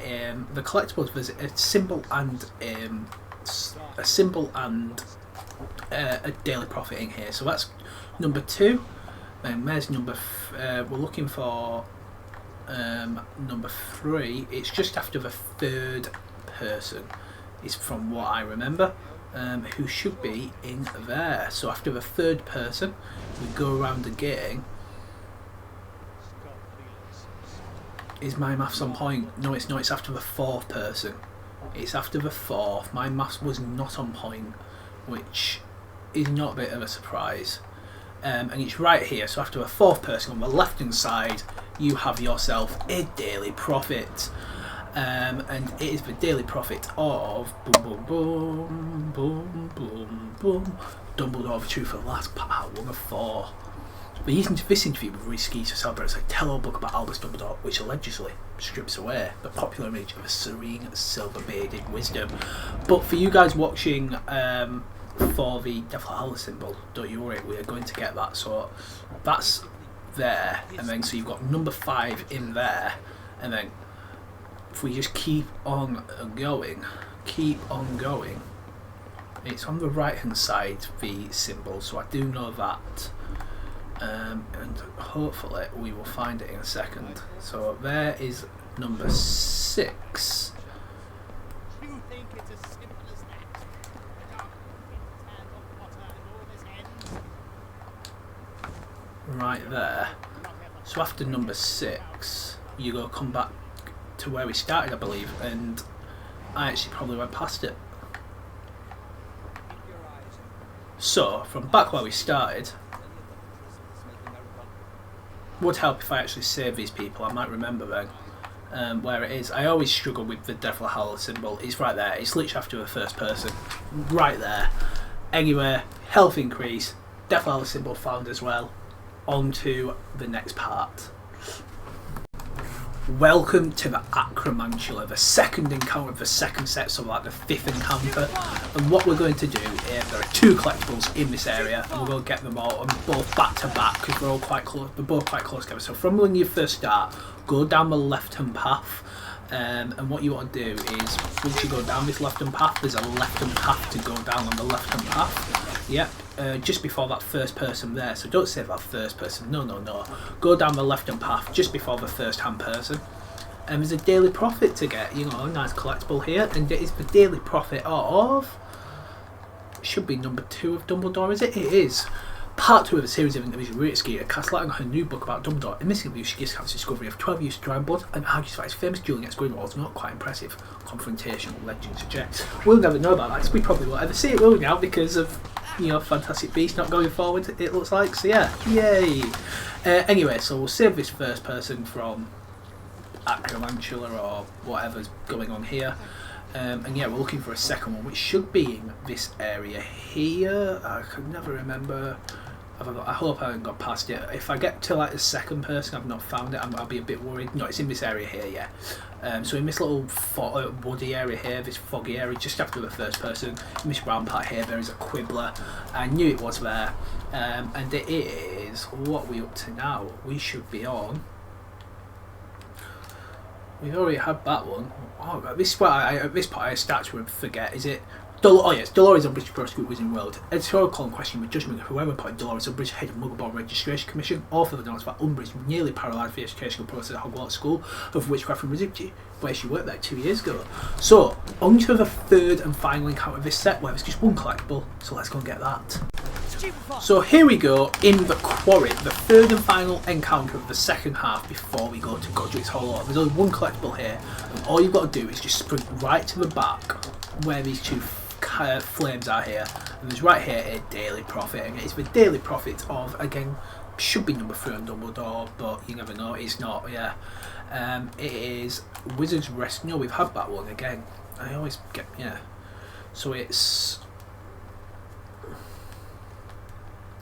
the collectibles. There's a symbol and a Daily Prophet in here, so that's number 2. And there's number we're looking for number 3. It's just after the 3rd person, is from what I remember, who should be in there. So after the 3rd person, we go around again. Is my maths on point? No, it's not. It's after the 4th person. It's after the 4th. My maths was not on point, which is not a bit of a surprise. And it's right here. So after the 4th person on the left hand side, you have yourself a Daily Prophet. And it is the Daily Prophet of Dumbledore, the Truth of the Last Part, 1 of 4. This interview with Reese Skeeter celebrates a tell-all book about Albus Dumbledore, which allegedly strips away the popular image of a serene, silver-bearded wisdom. But for you guys watching for the Deathly Hallows symbol, don't you worry, we are going to get that. So that's there, and then so you've got number 5 in there, and then if we just keep on going, it's on the right-hand side, the symbol. So I do know that. And hopefully we will find it in a second. So there is number 6. You think it's as simple as that? Right there. So after number 6, you go come back to where we started, I believe, and I actually probably went past it. So from back where we started, would help if I actually save these people. I might remember then where it is. I always struggle with the Deathly Hallows symbol. It's right there. It's literally after the 1st person. Right there. Anyway, health increase. Deathly Hallows symbol found as well. On to the next part. Welcome to the Acromantula, the 2nd encounter of the 2nd set, so like the 5th encounter. And what we're going to do is, there are 2 collectibles in this area, and we're going to get them all, and both back to back, because they're all quite close. They're both quite close together. So from when you first start, go down the left-hand path, and what you want to do is, once you go down this left-hand path, there's a left-hand path to go down on the left-hand path. Yep. Just before that 1st person there, so don't say that 1st person, no, go down the left-hand path just before the 1st-hand person, and there's a Daily Prophet to get, a nice collectible here, and it is the Daily Prophet of, should be number 2 of Dumbledore, is it? It is. Part 2 of a series of interviews with Rita Skeeter casts light on her new book about Dumbledore. In this interview, she gives Harry's discovery of 12 use drawing blood and argues that his famous duel against Gringotts was not quite impressive. Confrontation, legend suggests. We'll never know about that, because we probably won't ever see it, will we now, because of, you know, Fantastic Beasts not going forward, it looks like. So yeah, yay! Anyway, so we'll save this first person from Acromantula or whatever's going on here. And yeah, we're looking for a second one, which should be in this area here. I can never remember. I hope I haven't got past it. If I get to like the second person, I've not found it, I'll be a bit worried. No, it's in this area here, yeah. So in this little woody area here, this foggy area, just after the first person, in this brown part here, there is a Quibbler. I knew it was there. And it is, what are we up to now? We should be on... We've already had that one. Oh, this is why at this part I start to forget. Is it? Oh yes, Dolores Umbridge Persecute Wizarding World. Editorial column question with judgment of whoever appointed Dolores Umbridge head of Muggleborn Registration Commission, author of the notes that Umbridge nearly paralysed the educational process at Hogwarts School of Witchcraft and Wizardry, where she worked there 2 years ago. So, on to the third and final encounter of this set, where there's just one collectible. So let's go and get that. So here we go in the quarry, the third and final encounter of the second half before we go to Godric's Hollow. There's only one collectible here, and all you've got to do is just sprint right to the back where these two flames are here, and there's right here a Daily Prophet, and it's the Daily Prophet of, again, should be number 3 on Dumbledore, but you never know, it's not, yeah. It is Wizard's Rest. No, we've had that one again. I always get, yeah. So it's...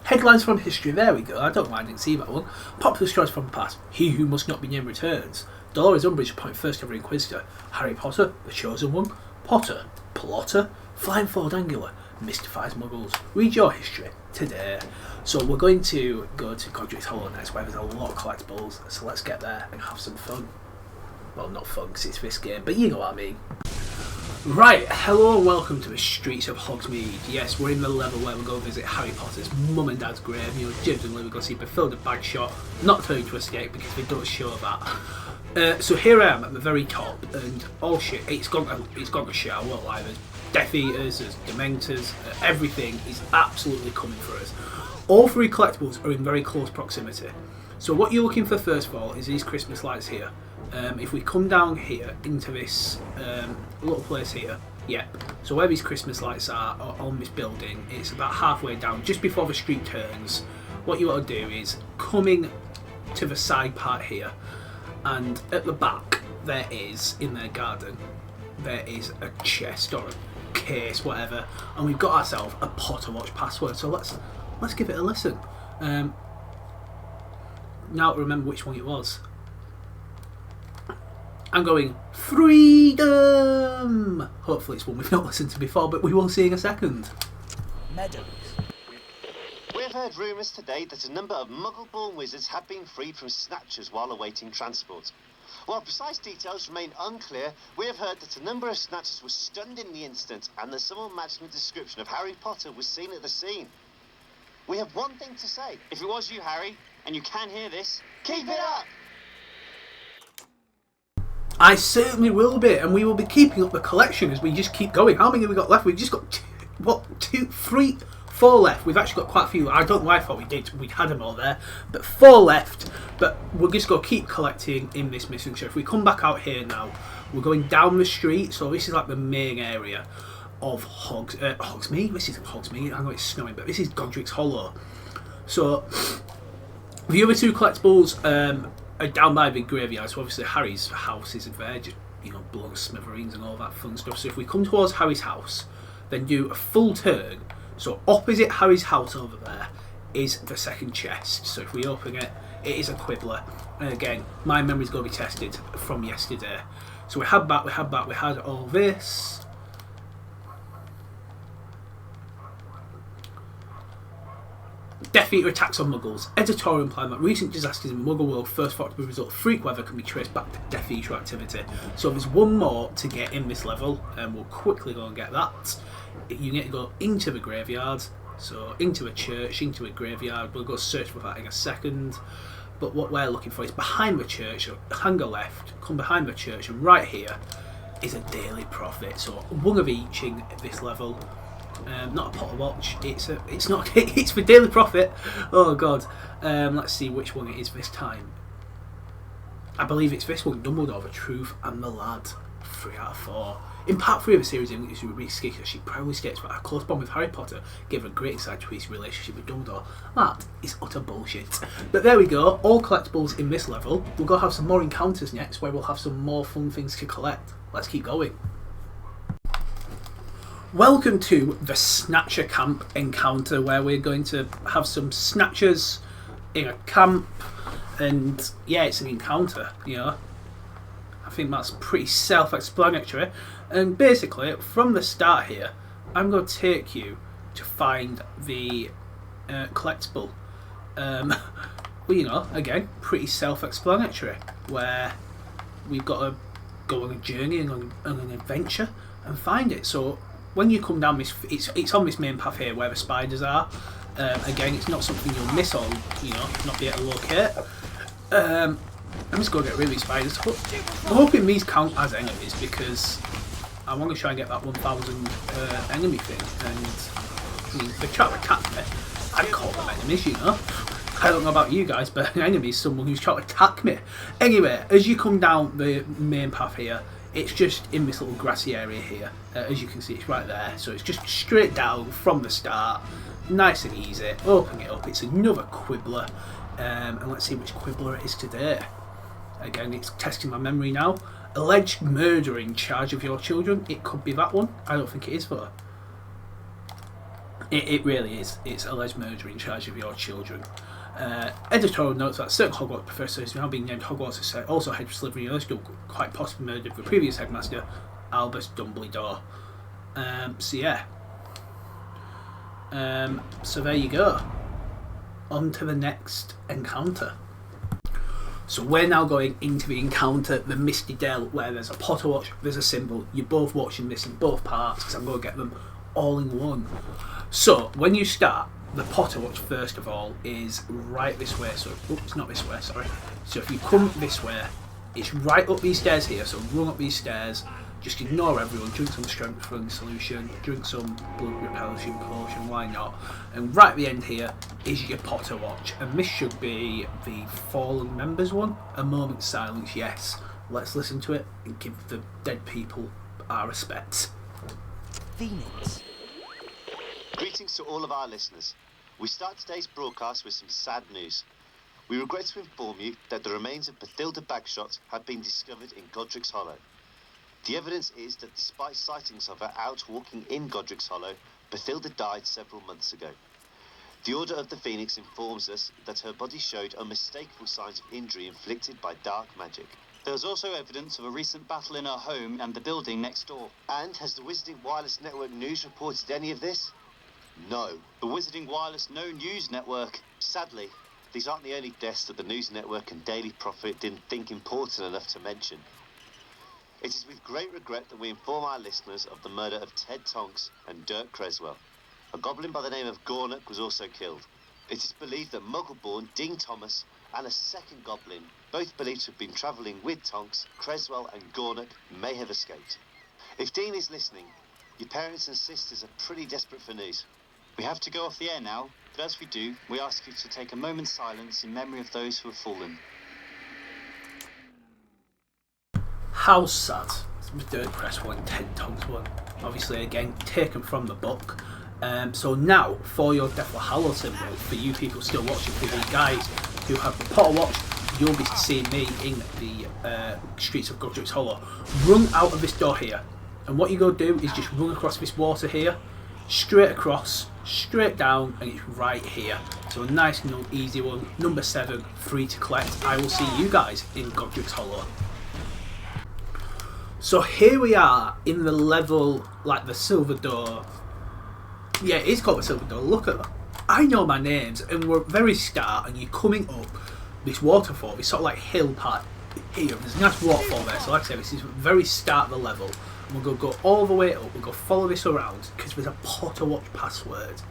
Headlines from history, there we go, I don't mind, I didn't see that one. Popular stories from the past, He Who Must Not Be Named returns. Dolores Umbridge appointed first ever Inquisitor. Harry Potter, the Chosen One. Potter, Plotter, Flying Forward Angular, mystifies Muggles. Read your history today. So we're going to go to Godric's Hollow next, where there's a lot of collectibles, so let's get there and have some fun. Well, not fun because it's this game, but you know what I mean. Right, hello and welcome to the streets of Hogsmeade. Yes, we're in the level where we go visit Harry Potter's mum and dad's grave. You know, James and Lily go see Bethilda Bagshot, not turning to escape because they don't show that. So here I am at the very top, and oh shit, it's gone to shit. I won't lie. There's Death Eaters, there's Dementors, everything is absolutely coming for us. All 3 collectibles are in very close proximity. So what you're looking for first of all is these Christmas lights here. If we come down here into this little place here, yep. So where these Christmas lights are on this building, it's about halfway down, just before the street turns. What you want to do is coming to the side part here, and at the back there is, in their garden, there is a chest or a case, whatever, and we've got ourselves a Potterwatch password. So let's give it a listen. Now remember which one it was. I'm going, freedom! Hopefully it's one we've not listened to before, but we will see in a second. Meadows. We've heard rumours today that a number of Muggle-born wizards have been freed from snatchers while awaiting transport. While precise details remain unclear, we have heard that a number of snatchers were stunned in the instant, and that someone matching the description of Harry Potter was seen at the scene. We have one thing to say. If it was you, Harry, and you can hear this, keep it up! I certainly will be, and we will be keeping up the collection as we just keep going. How many have we got left? We've just got 4 left. We've actually got quite a few. I don't know why I thought we had them all there, but 4 left. But we're just going to keep collecting in this mission. So if we come back out here now, we're going down the street. So this is like the main area of Hogsmeade. This isn't Hogsmeade. I know it's snowing, but this is Godric's Hollow. So the other 2 collectibles are down by the graveyard. So obviously Harry's house is there, just, you know, blown to smithereens and all that fun stuff. So if we come towards Harry's house, then do a full turn. So opposite Harry's house over there is the second chest. So if we open it, it is a Quibbler. And again, my memory's going to be tested from yesterday. So we had all this. Death Eater attacks on Muggles. Editorial implying that recent disasters in the Muggle world first thought to be a result of freak weather can be traced back to Death Eater activity. So there's one more to get in this level, and we'll quickly go and get that. You need to go into the graveyard, so into a church, into a graveyard. We'll go search for that in a second. But what we're looking for is behind the church, so hang a left, come behind the church, and right here is a Daily Prophet. So one of each in this level. Not a Potterwatch. It's not. It's for Daily Prophet. Oh god. Let's see which one it is this time. I believe it's this one. Dumbledore, the Truth and the Lad. 3 out of 4. In part 3 of the series, in which she proudly states that her close bond with Harry Potter gave her a great insight to his relationship with Dumbledore. That is utter bullshit. But there we go. All collectibles in this level. We'll go have some more encounters next, where we'll have some more fun things to collect. Let's keep going. Welcome to the Snatcher Camp encounter, where we're going to have some snatchers in a camp, and yeah, it's an encounter, you know. I think that's pretty self-explanatory, and basically from the start here I'm going to take you to find the collectible. Well, you know, again, pretty self-explanatory, where we've got to go on a journey and on an adventure and find it. So when you come down this, it's on this main path here where the spiders are. Again, it's not something you'll miss or, you know, not be able to locate. I'm just going to get rid of these spiders. I'm hoping these count as enemies, because I want to try and get that 1000 enemy thing. And I mean, they try to attack me. I'd call them enemies, you know. I don't know about you guys, but an enemy is someone who's trying to attack me. Anyway, as you come down the main path here, it's just in this little grassy area here. As you can see, it's right there. So it's just straight down from the start. Nice and easy. Open it up. It's another Quibbler. And let's see which Quibbler it is today. Again, it's testing my memory now. Alleged murder in charge of your children. It could be that one. I don't think it is, though. It really is. It's alleged murder in charge of your children. Editorial notes that certain Hogwarts professors who are now being named Hogwarts also head for Slytherin University, quite possibly murdered the previous headmaster, Albus Dumbledore. So yeah. So there you go. On to the next encounter. So we're now going into the encounter, the Misty Dell, where there's a Potterwatch, there's a symbol. You're both watching this in both parts, because I'm going to get them all in one. So when you start, the Potterwatch first of all is right this way. So oops, not this way, sorry. So if you come this way, it's right up these stairs here. So run up these stairs. Just ignore everyone. Drink some strength filling solution. Drink some blood repellent potion. Why not? And right at the end here is your Potterwatch, and this should be the fallen members one. A moment's silence. Yes. Let's listen to it and give the dead people our respects. Phoenix. Greetings to all of our listeners. We start today's broadcast with some sad news. We regret to inform you that the remains of Bathilda Bagshot have been discovered in Godric's Hollow. The evidence is that despite sightings of her out walking in Godric's Hollow, Bathilda died several months ago. The Order of the Phoenix informs us that her body showed unmistakable signs of injury inflicted by dark magic. There was also evidence of a recent battle in her home and the building next door. And has the Wizarding Wireless Network News reported any of this? No. The Wizarding Wireless No News Network. Sadly, these aren't the only deaths that the News Network and Daily Prophet didn't think important enough to mention. It is with great regret that we inform our listeners of the murder of Ted Tonks and Dirk Creswell. A goblin by the name of Gornock was also killed. It is believed that Muggleborn Dean Thomas and a second goblin, both believed to have been travelling with Tonks, Creswell and Gornock, may have escaped. If Dean is listening, your parents and sisters are pretty desperate for news. We have to go off the air now, but as we do, we ask you to take a moment's silence in memory of those who have fallen. How sad. It's Dirk Creswell and Ted Tonks one. Obviously, again, taken from the book. So now, for your Deathful Hallows symbol, for you people still watching, for the guys who have the Potterwatch, you'll be seeing me in the streets of Godric's Hollow. Run out of this door here. And what you go do is just run across this water here, straight across, straight down, and it's right here. So a nice and easy one. Number 7, free to collect. I will see you guys in Godric's Hollow. So here we are in the level, like the Silver Door. Yeah, it is called the Silver Door. Look at that. I know my names, and we're at the very start, and you're coming up this waterfall, this sort of like hill part here. There's a nice waterfall there, so like I said, this is the very start of the level. And we're going to go all the way up, we're going to follow this around, because there's a Potterwatch password.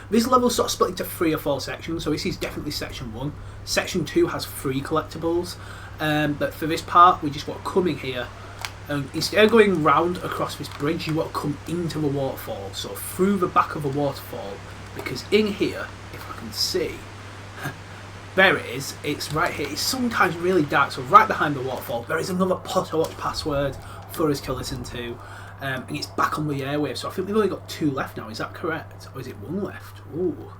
This level's sort of split into 3 or 4 sections, so this is definitely section 1. Section 2 has 3 collectibles, but for this part, we just want to come in here, Instead of going round across this bridge, you want to come into the waterfall, so through the back of the waterfall, because in here, if I can see, there it is, it's right here. It's sometimes really dark, so right behind the waterfall there is another Potterwatch password for us to listen to, and it's back on the airwaves. So I think we've only got 2 left now, is that correct? Or is it 1 left? Ooh.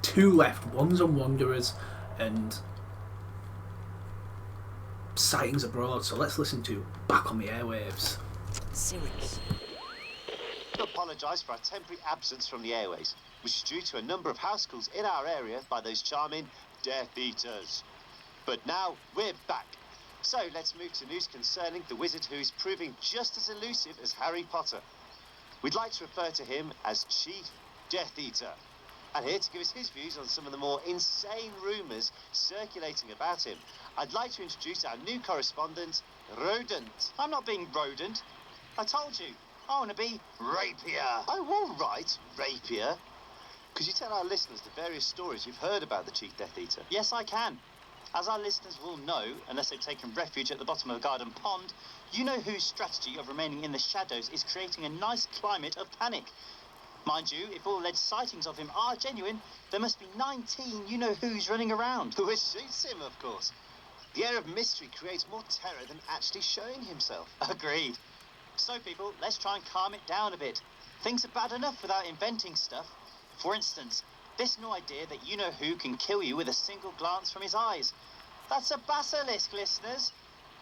2 left, one's on Wanderers and Sightings abroad, so let's listen to Back on the Airwaves. Severus. To apologise for our temporary absence from the airways, which is due to a number of house calls in our area by those charming Death Eaters. But now we're back. So let's move to news concerning the wizard who's proving just as elusive as Harry Potter. We'd like to refer to him as Chief Death Eater. And here to give us his views on some of the more insane rumours circulating about him, I'd like to introduce our new correspondent, Rodent. I'm not being rodent. I told you, I want to be Rapier. Oh, all right, Rapier. Could you tell our listeners the various stories you've heard about the Chief Death Eater? Yes, I can. As our listeners will know, unless they've taken refuge at the bottom of a garden pond, you know whose strategy of remaining in the shadows is creating a nice climate of panic. Mind you, if all alleged sightings of him are genuine, there must be 19 you-know-who's running around. Who shoots him, of course. The air of mystery creates more terror than actually showing himself. Agreed. So, people, let's try and calm it down a bit. Things are bad enough without inventing stuff. For instance, this new idea that you-know-who can kill you with a single glance from his eyes. That's a basilisk, listeners.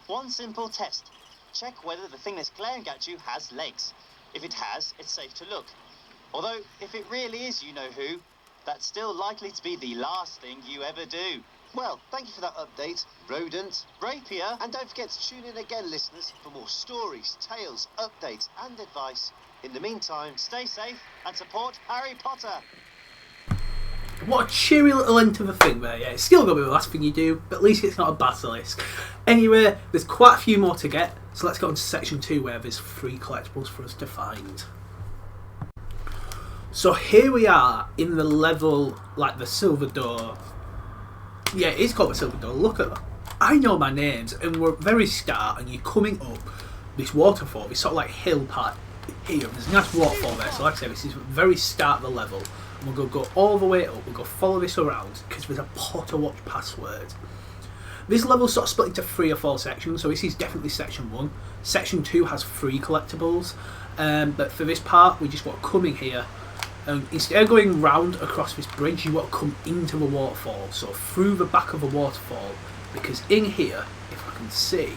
One simple test. Check whether the thing that's glaring at you has legs. If it has, it's safe to look. Although, if it really is you-know-who, that's still likely to be the last thing you ever do. Well, thank you for that update, Rodent. Rapier. And don't forget to tune in again, listeners, for more stories, tales, updates and advice. In the meantime, stay safe and support Harry Potter. What a cheery little end to the thing there, yeah. It's still going to be the last thing you do, but at least it's not a basilisk. Anyway, there's quite a few more to get, so let's go on to section 2 where there's 3 collectibles for us to find. So here we are in the level, like the Silver Door. Yeah, it is called the Silver Door. Look at that. I know my names, and we're at the very start, and you're coming up this waterfall, this sort of like hill part here. There's a nice waterfall there, so like I said, this is the very start of the level. And we're going to go all the way up, we're going to follow this around, because there's a Potterwatch password. This level's sort of split into 3 or 4 sections, so this is definitely section 1. Section 2 has 3 collectibles, but for this part, we just want to come in here. Instead of going round across this bridge, you want to come into the waterfall, so through the back of the waterfall, because in here, if I can see,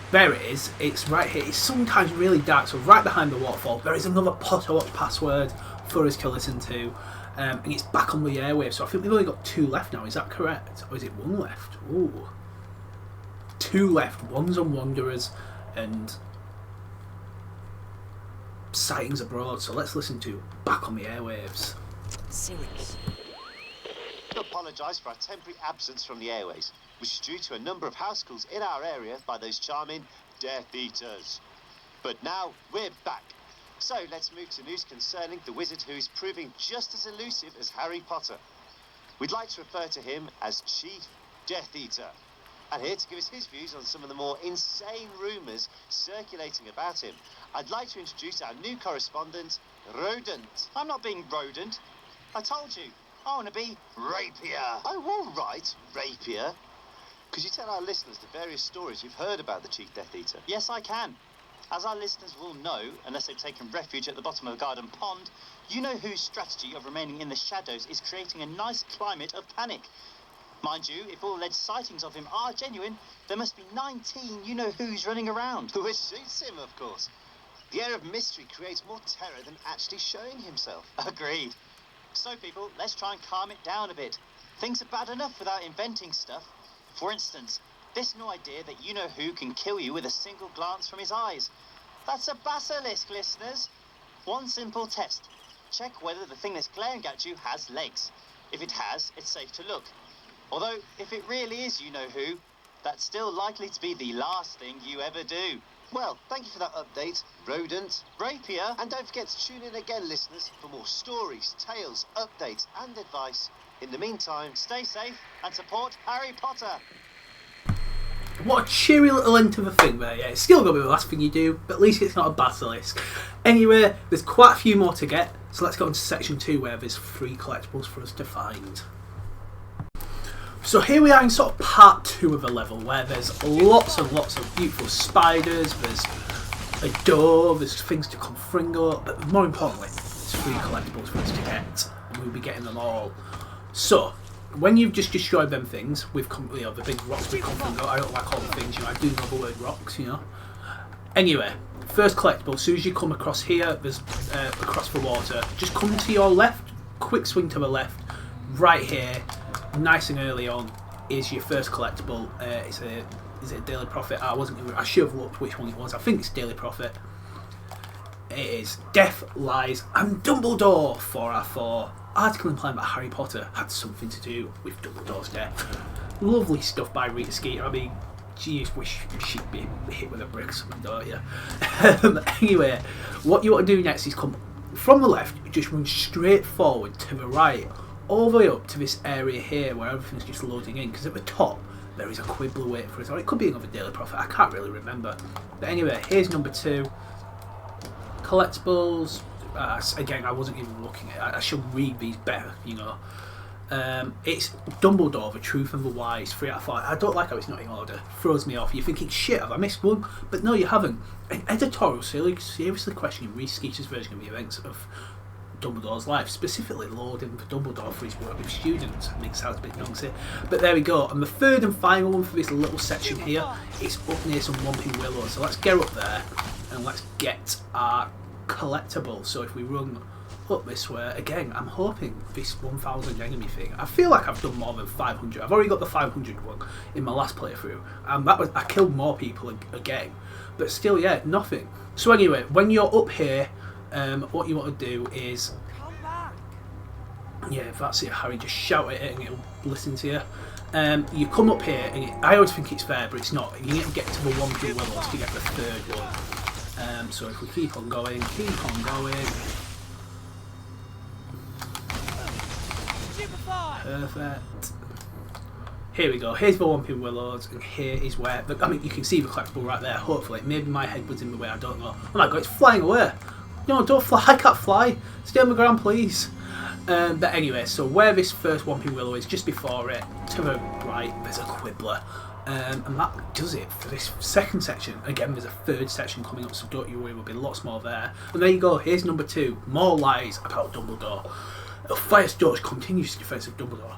there it is, it's right here. It's sometimes really dark, so right behind the waterfall there is another Potterwatch password for us to listen to, and it's back on the airwaves. So I think we've only got 2 left now, is that correct? Or is it 1 left? Ooh. 2 left, one's on Wanderers and Sightings abroad, so let's listen to Back on the Airwaves. Severus. To apologise for our temporary absence from the airways, which is due to a number of house calls in our area by those charming Death Eaters. But now we're back. So let's move to news concerning the wizard who's proving just as elusive as Harry Potter. We'd like to refer to him as Chief Death Eater. And here to give us his views on some of the more insane rumours circulating about him, I'd like to introduce our new correspondent, Rodent. I'm not being rodent. I told you, I want to be Rapier. Oh, all right, Rapier. Could you tell our listeners the various stories you've heard about the Chief Death Eater? Yes, I can. As our listeners will know, unless they've taken refuge at the bottom of a garden pond, you know whose strategy of remaining in the shadows is creating a nice climate of panic. Mind you, if all alleged sightings of him are genuine, there must be 19 you-know-who's running around. Who shoots him, of course. The air of mystery creates more terror than actually showing himself. Agreed. So, people, let's try and calm it down a bit. Things are bad enough without inventing stuff. For instance, this new idea that you-know-who can kill you with a single glance from his eyes. That's a basilisk, listeners. One simple test. Check whether the thing that's glaring at you has legs. If it has, it's safe to look. Although, if it really is you-know-who, that's still likely to be the last thing you ever do. Well, thank you for that update, Rodent. Rapier. And don't forget to tune in again, listeners, for more stories, tales, updates and advice. In the meantime, stay safe and support Harry Potter. What a cheery little end to the thing there. Yeah, it's still going to be the last thing you do, but at least it's not a basilisk. Anyway, there's quite a few more to get, so let's go into section 2 where there's 3 collectibles for us to find. So here we are in sort of part 2 of the level where there's lots and lots of beautiful spiders, there's a door, there's things to confringo, but more importantly, there's 3 collectibles for us to get, and we'll be getting them all. So, when you've just destroyed them things, with the big rocks with confringo, I don't like all the things, I do know the word rocks, Anyway, first collectible, as soon as you come across here, there's across the water, just come to your left, quick swing to the left, right here, nice and early on, is your first collectible. Is it Daily Prophet? I should have looked which one it was. I think it's Daily Prophet. It is Death, Lies and Dumbledore 4R4. Article implying that Harry Potter had something to do with Dumbledore's death. Lovely stuff by Rita Skeeter. I mean, geez, wish she'd be hit with a brick or something, don't you? Anyway, what you want to do next is come from the left, just run straight forward to the right, all the way up to this area here where everything's just loading in, because at the top there is a Quibbler waiting for us, or it could be another Daily Prophet, I can't really remember. But anyway, here's number 2. Collectibles. Again, I wasn't even looking at it. I should read these better, It's Dumbledore, The Truth and the Wise, 3 out of 5. I don't like how it's not in order. Throws me off. You're thinking, shit, have I missed one? But no, you haven't. An editorial seriously questioning Reese Skeeter's version of the events of Dumbledore's life, specifically lauding Dumbledore for his work with students. I think it sounds a bit nonsense, but there we go. And the third and final one for this little section here is up near some Whomping Willows. So let's get up there and let's get our collectible. So if we run up this way, again, I'm hoping this 1000 enemy thing. I feel like I've done more than 500. I've already got the 500 one in my last playthrough, and I killed more people again, but still, yeah, nothing. So anyway, when you're up here, what you want to do is, yeah, if that's it, Harry, just shout at it and it'll listen to you. You come up here, and I always think it's fair, but it's not. You need to get to the Whomping Willows to get the third one. So if we keep on going, perfect. Here we go, here's the Whomping Willows, and here is where, you can see the collectible right there, hopefully. Maybe my head was in the way, I don't know. Oh my god, it's flying away. No, don't fly, I can't fly. Stay on the ground, please. But anyway, so where this first Whomping Willow is, just before it, to the right, there's a Quibbler. And that does it for this second section. Again, there's a third section coming up, so don't you worry, there'll be lots more there. And there you go, here's number 2, more lies about Dumbledore. Elphias George continues his defence of Dumbledore,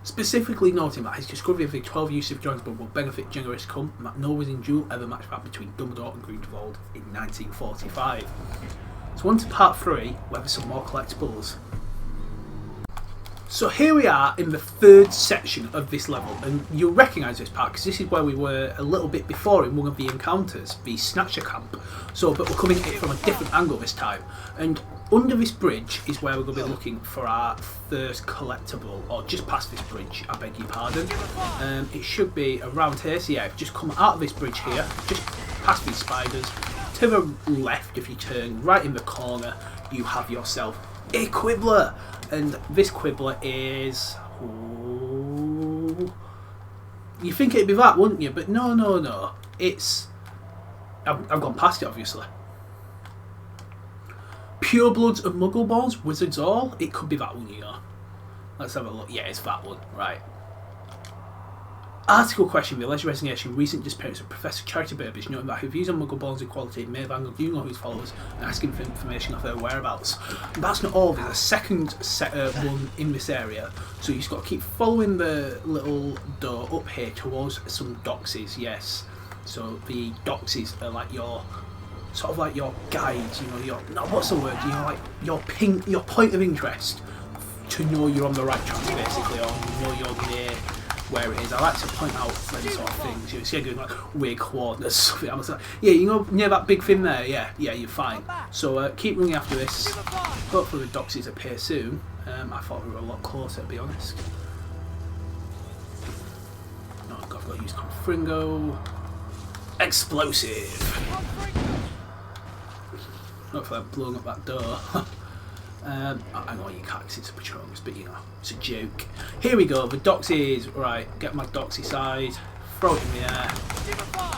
specifically noting that his discovery of the 12 use of John's blood will benefit Generous Cum, and that no winning duel ever matched that between Dumbledore and Grindelwald in 1945. So on to part 3, where there's some more collectibles. So here we are in the third section of this level, and you'll recognise this part because this is where we were a little bit before in one of the encounters, the Snatcher Camp. So, but we're coming at it from a different angle this time, and under this bridge is where we're going to be looking for our first collectible, or just past this bridge, I beg your pardon. It should be around here, so yeah, just come out of this bridge here, just past these spiders, to the left if you turn, right in the corner, you have yourself a Quibbler. And this Quibbler is... Ooh, you think it'd be that, wouldn't you? But no. It's... I've gone past it, obviously. Purebloods of Muggleborns, Wizards All. It could be that one, Let's have a look. Yeah, it's that one. Right. Article question: the alleged resignation, recent disappearance of Professor Charity Burbage, noting that her views on Muggleborns equality may have angled you know whose followers and asking for information of their whereabouts. And that's not all. There's a second one in this area, so you've got to keep following the little door up here towards some doxies. Yes, so the doxies are like your sort of like your guides. Your what's the word? Like your point of interest to know you're on the right track, basically, or you're near where it is. I like to point out them sort of things. You see, like weird coordinates. I was like, yeah, near that big thing there. Yeah, you're fine. So keep running after this. Hopefully the doxies appear soon. I thought we were a lot closer, to be honest. No, I've got to use Confringo. Explosive. Hopefully I've blown up that door. I know you can't because it's a Patronus, but it's a joke. Here we go, the doxies. Right, get my doxy side. throw it in the air.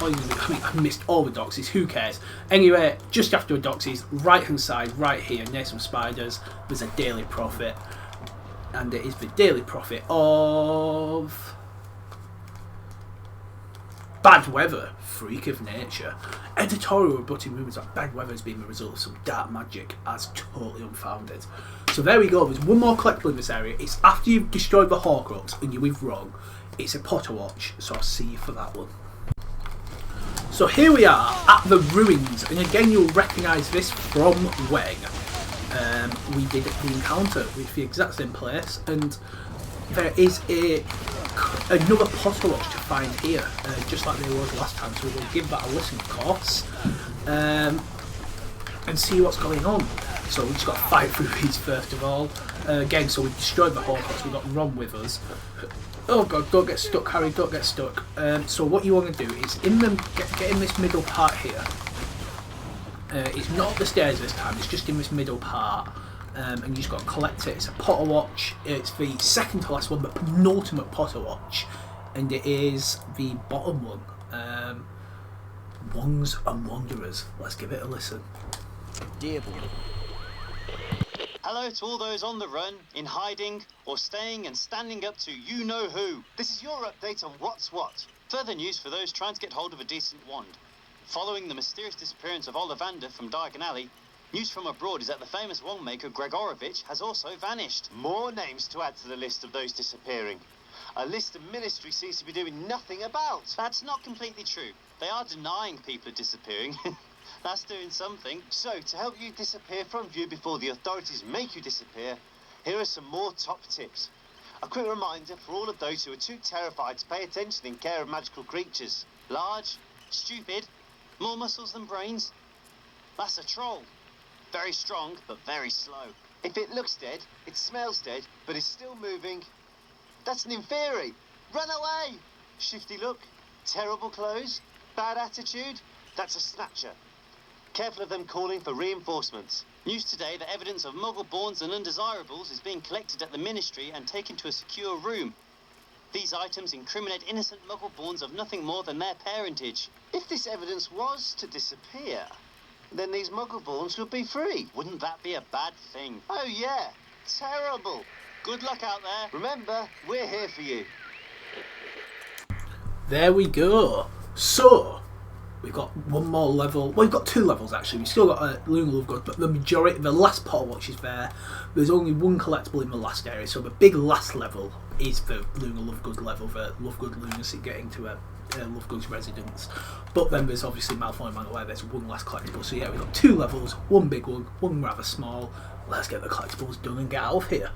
I missed all the doxies, who cares? Anyway, just after a doxies, right hand side, right here, near some spiders, there's a Daily Prophet. And it is the Daily Prophet of Bad Weather, Freak of Nature. Editorial rebutting rumours that bad weather has been the result of some dark magic as totally unfounded. So there we go, there's one more collectible in this area. It's after you've destroyed the Horcrux and you're with wrong. It's a Potterwatch, so I'll see you for that one. So here we are at the ruins, and again you'll recognise this from when we did the encounter with the exact same place, and there is another Potterwatch to find here, just like there was last time, so we'll give that a listen of course, and see what's going on. So we just got to fight through these first of all. Again, so we destroyed the Horcrux, we've got Ron with us. Oh god, don't get stuck, Harry, don't get stuck. So what you want to do is get in this middle part here. It's not the stairs this time, it's just in this middle part. And you just got to collect it. It's a Potterwatch, it's the second to last one, the penultimate Potterwatch. And it is the bottom one. Wands and Wanderers. Let's give it a listen. Dear boy. Hello to all those on the run, in hiding, or staying and standing up to you-know-who. This is your update on what's what. Further news for those trying to get hold of a decent wand. Following the mysterious disappearance of Ollivander from Diagon Alley, news from abroad is that the famous wand maker Gregorovich has also vanished. More names to add to the list of those disappearing. A list the Ministry seems to be doing nothing about. That's not completely true. They are denying people are disappearing. That's doing something. So, to help you disappear from view before the authorities make you disappear, here are some more top tips. A quick reminder for all of those who are too terrified to pay attention in care of magical creatures. Large, stupid, more muscles than brains. That's a troll. Very strong, but very slow. If it looks dead, it smells dead, but is still moving, that's an Inferi. Run away! Shifty look, terrible clothes, bad attitude, that's a Snatcher. Careful of them calling for reinforcements. News today that evidence of Muggleborns and undesirables is being collected at the Ministry and taken to a secure room. These items incriminate innocent Muggleborns of nothing more than their parentage. If this evidence was to disappear, then these Muggleborns would be free. Wouldn't that be a bad thing? Oh yeah, terrible. Good luck out there. Remember, we're here for you. There we go. So we've got one more level. Well, we've got two levels actually. We've still got a Lunar Lovegood, but the last Potterwatch is there. There's only one collectible in the last area, so the big last level is the Lunar Lovegood level, the Lovegood lunacy getting to a Lovegood's residence. But then there's obviously Malfoy and Manor where there's one last collectible. So yeah, we've got two levels, one big one, one rather small. Let's get the collectibles done and get out of here.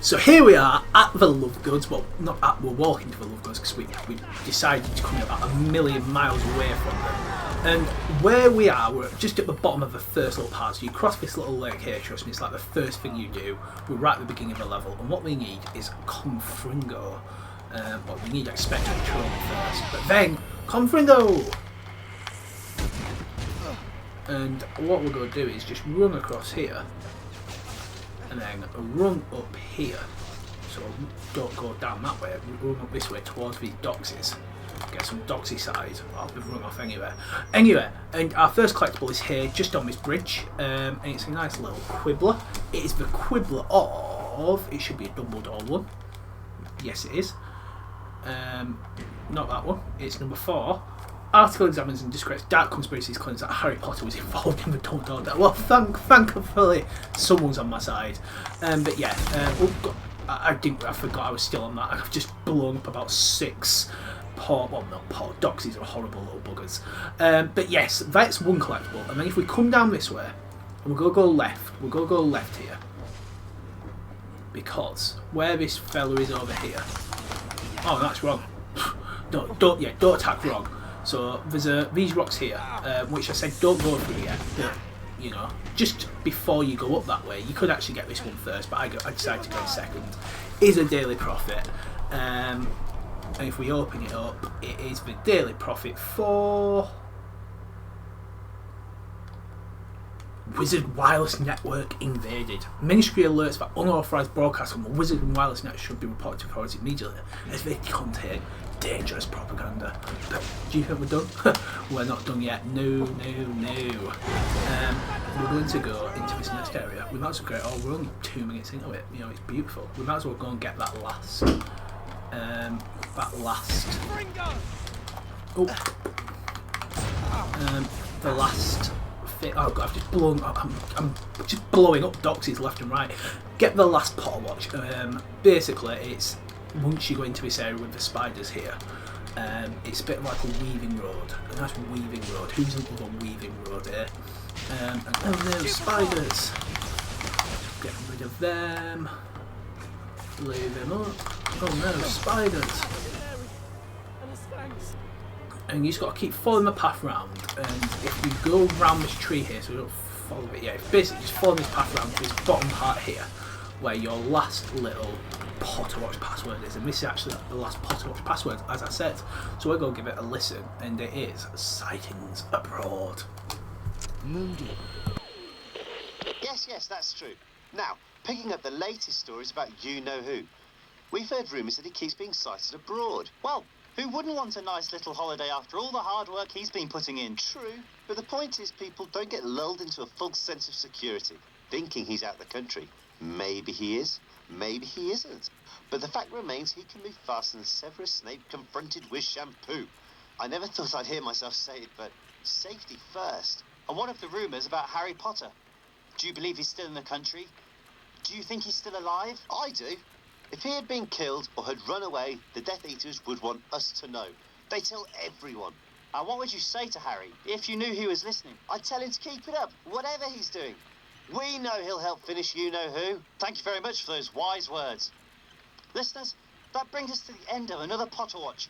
So here we are at the Lovegoods. Well, not at, we're walking to the Lovegoods because we decided to come about 1,000,000 miles away from them. And where we are, we're just at the bottom of the first little part. So you cross this little lake here, trust me, it's like the first thing you do. We're right at the beginning of the level, and what we need is Confringo. Well, we need Expected Patrol first, but then Confringo! And what we're going to do is just run across here. And then run up here, so don't go down that way, run up this way towards these doxies, get some doxy side, I'll be run off anyway, and our first collectible is here, just on this bridge, and it's a nice little Quibbler. It is the Quibbler of, it should be a Dumbledore one, yes it is, not that one, it's number 4. Article examines and discredits dark conspiracies claims that Harry Potter was involved in the Dumbledore death. Well, thankfully, someone's on my side. But yeah, I forgot I was still on that. I've just blown up about 6 doxies are horrible little buggers. But yes, that's one collectible. And then if we come down this way, and we're going to go left. We're going to go left here. Because where this fella is over here. Oh, that's wrong. Don't attack wrong. So there's these rocks here, which I said don't go through yet, but you know, just before you go up that way, you could actually get this one first, but I decided to go second. Is a Daily Prophet, and if we open it up, it is the Daily Prophet for Wizard Wireless Network invaded. Ministry alerts that unauthorised broadcasts from the Wizard and Wireless Net should be reported to authorities immediately as they contain dangerous propaganda. But do you think we're done? We're not done yet. No. We're going to go into this next area. We might as well go. We're only 2 minutes into it. You know, it's beautiful. We might as well go and get that last. The last. Oh god, I've just blown. I'm just blowing up doxies left and right. Get the last Potterwatch. Basically, it's once you go into this area with the spiders here. It's a bit like a weaving road, a nice weaving road. Who's another weaving road here? And oh no, spiders! Get rid of them. Leave them up. Oh no, spiders! And you just got to keep following the path round. And if you go round this tree here, so we don't follow it, yeah, basically just follow this path round to this bottom part here, where your last little Potterwatch password is. And this is actually the last Potterwatch password, as I said. So we're going to give it a listen, and it is Sightings Abroad. Moody. Yes, that's true. Now, picking up the latest stories about you-know-who. We've heard rumours that he keeps being sighted abroad. Well, who wouldn't want a nice little holiday after all the hard work he's been putting in? True. But the point is, people don't get lulled into a false sense of security, thinking he's out of the country. Maybe he is, maybe he isn't. But the fact remains he can move faster than Severus Snape confronted with shampoo. I never thought I'd hear myself say it, but safety first. And what of the rumours about Harry Potter? Do you believe he's still in the country? Do you think he's still alive? I do. If he had been killed or had run away, the Death Eaters would want us to know. They tell everyone. And what would you say to Harry if you knew he was listening? I'd tell him to keep it up, whatever he's doing. We know he'll help finish you-know-who. Thank you very much for those wise words. Listeners, that brings us to the end of another Potterwatch.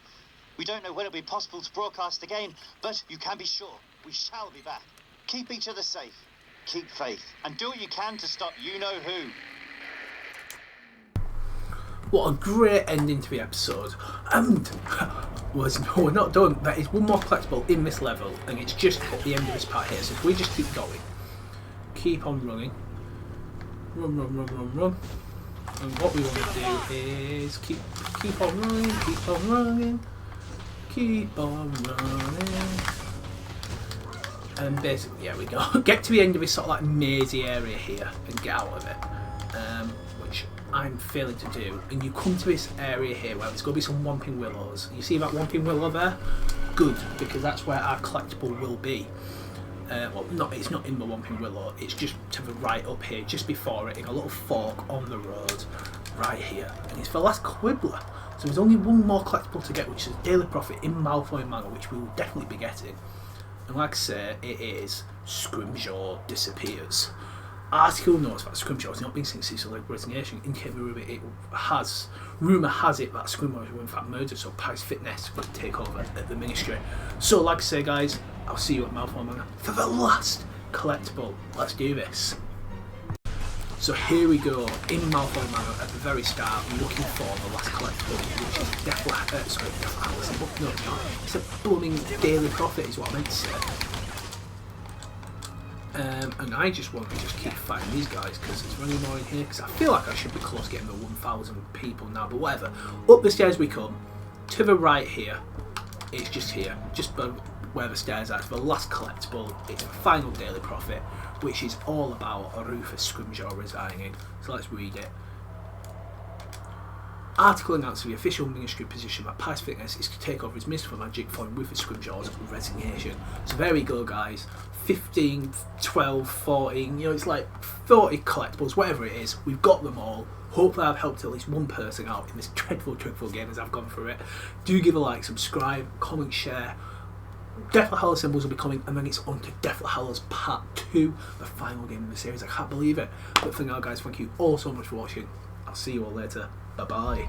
We don't know when it'll be possible to broadcast again, but you can be sure we shall be back. Keep each other safe, keep faith, and do what you can to stop you-know-who. What a great ending to the episode. And we're not done. There is one more collectible in this level, and it's just at the end of this part here. So if we just keep going, keep on running, run. And what we want to do is keep on running. And basically, yeah, we go. Get to the end of this sort of like mazy area here and get out of it. Which I'm failing to do. And you come to this area here where there's going to be some Whomping Willows. You see that Whomping Willow there? Good, because that's where our collectible will be. It's not in the Whomping Willow, it's just to the right up here, just before it, in a little fork on the road, right here. And it's the last Quibbler. So there's only one more collectible to get, which is Daily Prophet in Malfoy Manor, which we will definitely be getting. And like I say, it is Scrimgeour disappears. Article notes that Scrimgeour has not been since his resignation, indicating rumour has it that Scrimgeour was in fact murdered, so Pious Fitness will take over at the Ministry. So like I say guys, I'll see you at Malfoy Manor for the last collectible. Let's do this. So here we go, in Malfoy Manor at the very start, looking for the last collectible, which is it's a blooming Daily Prophet is what I meant to say. And I just want to keep fighting these guys because it's running more in here, because I feel like I should be close getting the 1,000 people now, but whatever. Up the stairs we come, to the right here, it's just here, just where the stairs are. It's the last collectible, it's the final Daily Prophet, which is all about Rufus Scrimgeour resigning. So let's read it. Article announcing the official ministry position that Pious Fitness is to take over as Minister for Magic following Rufus Scrimgeour's resignation. So there we go guys, 15, 12, 14, it's like 40 collectibles, whatever it is, we've got them all. Hopefully I've helped at least one person out in this dreadful game as I've gone through it. Do give a like, subscribe, comment, share. Deathful Hallows symbols will be coming, and then it's on to Deathful Hallows Part 2, the final game in the series. I can't believe it. But for now guys, thank you all so much for watching. I'll see you all later. Bye bye.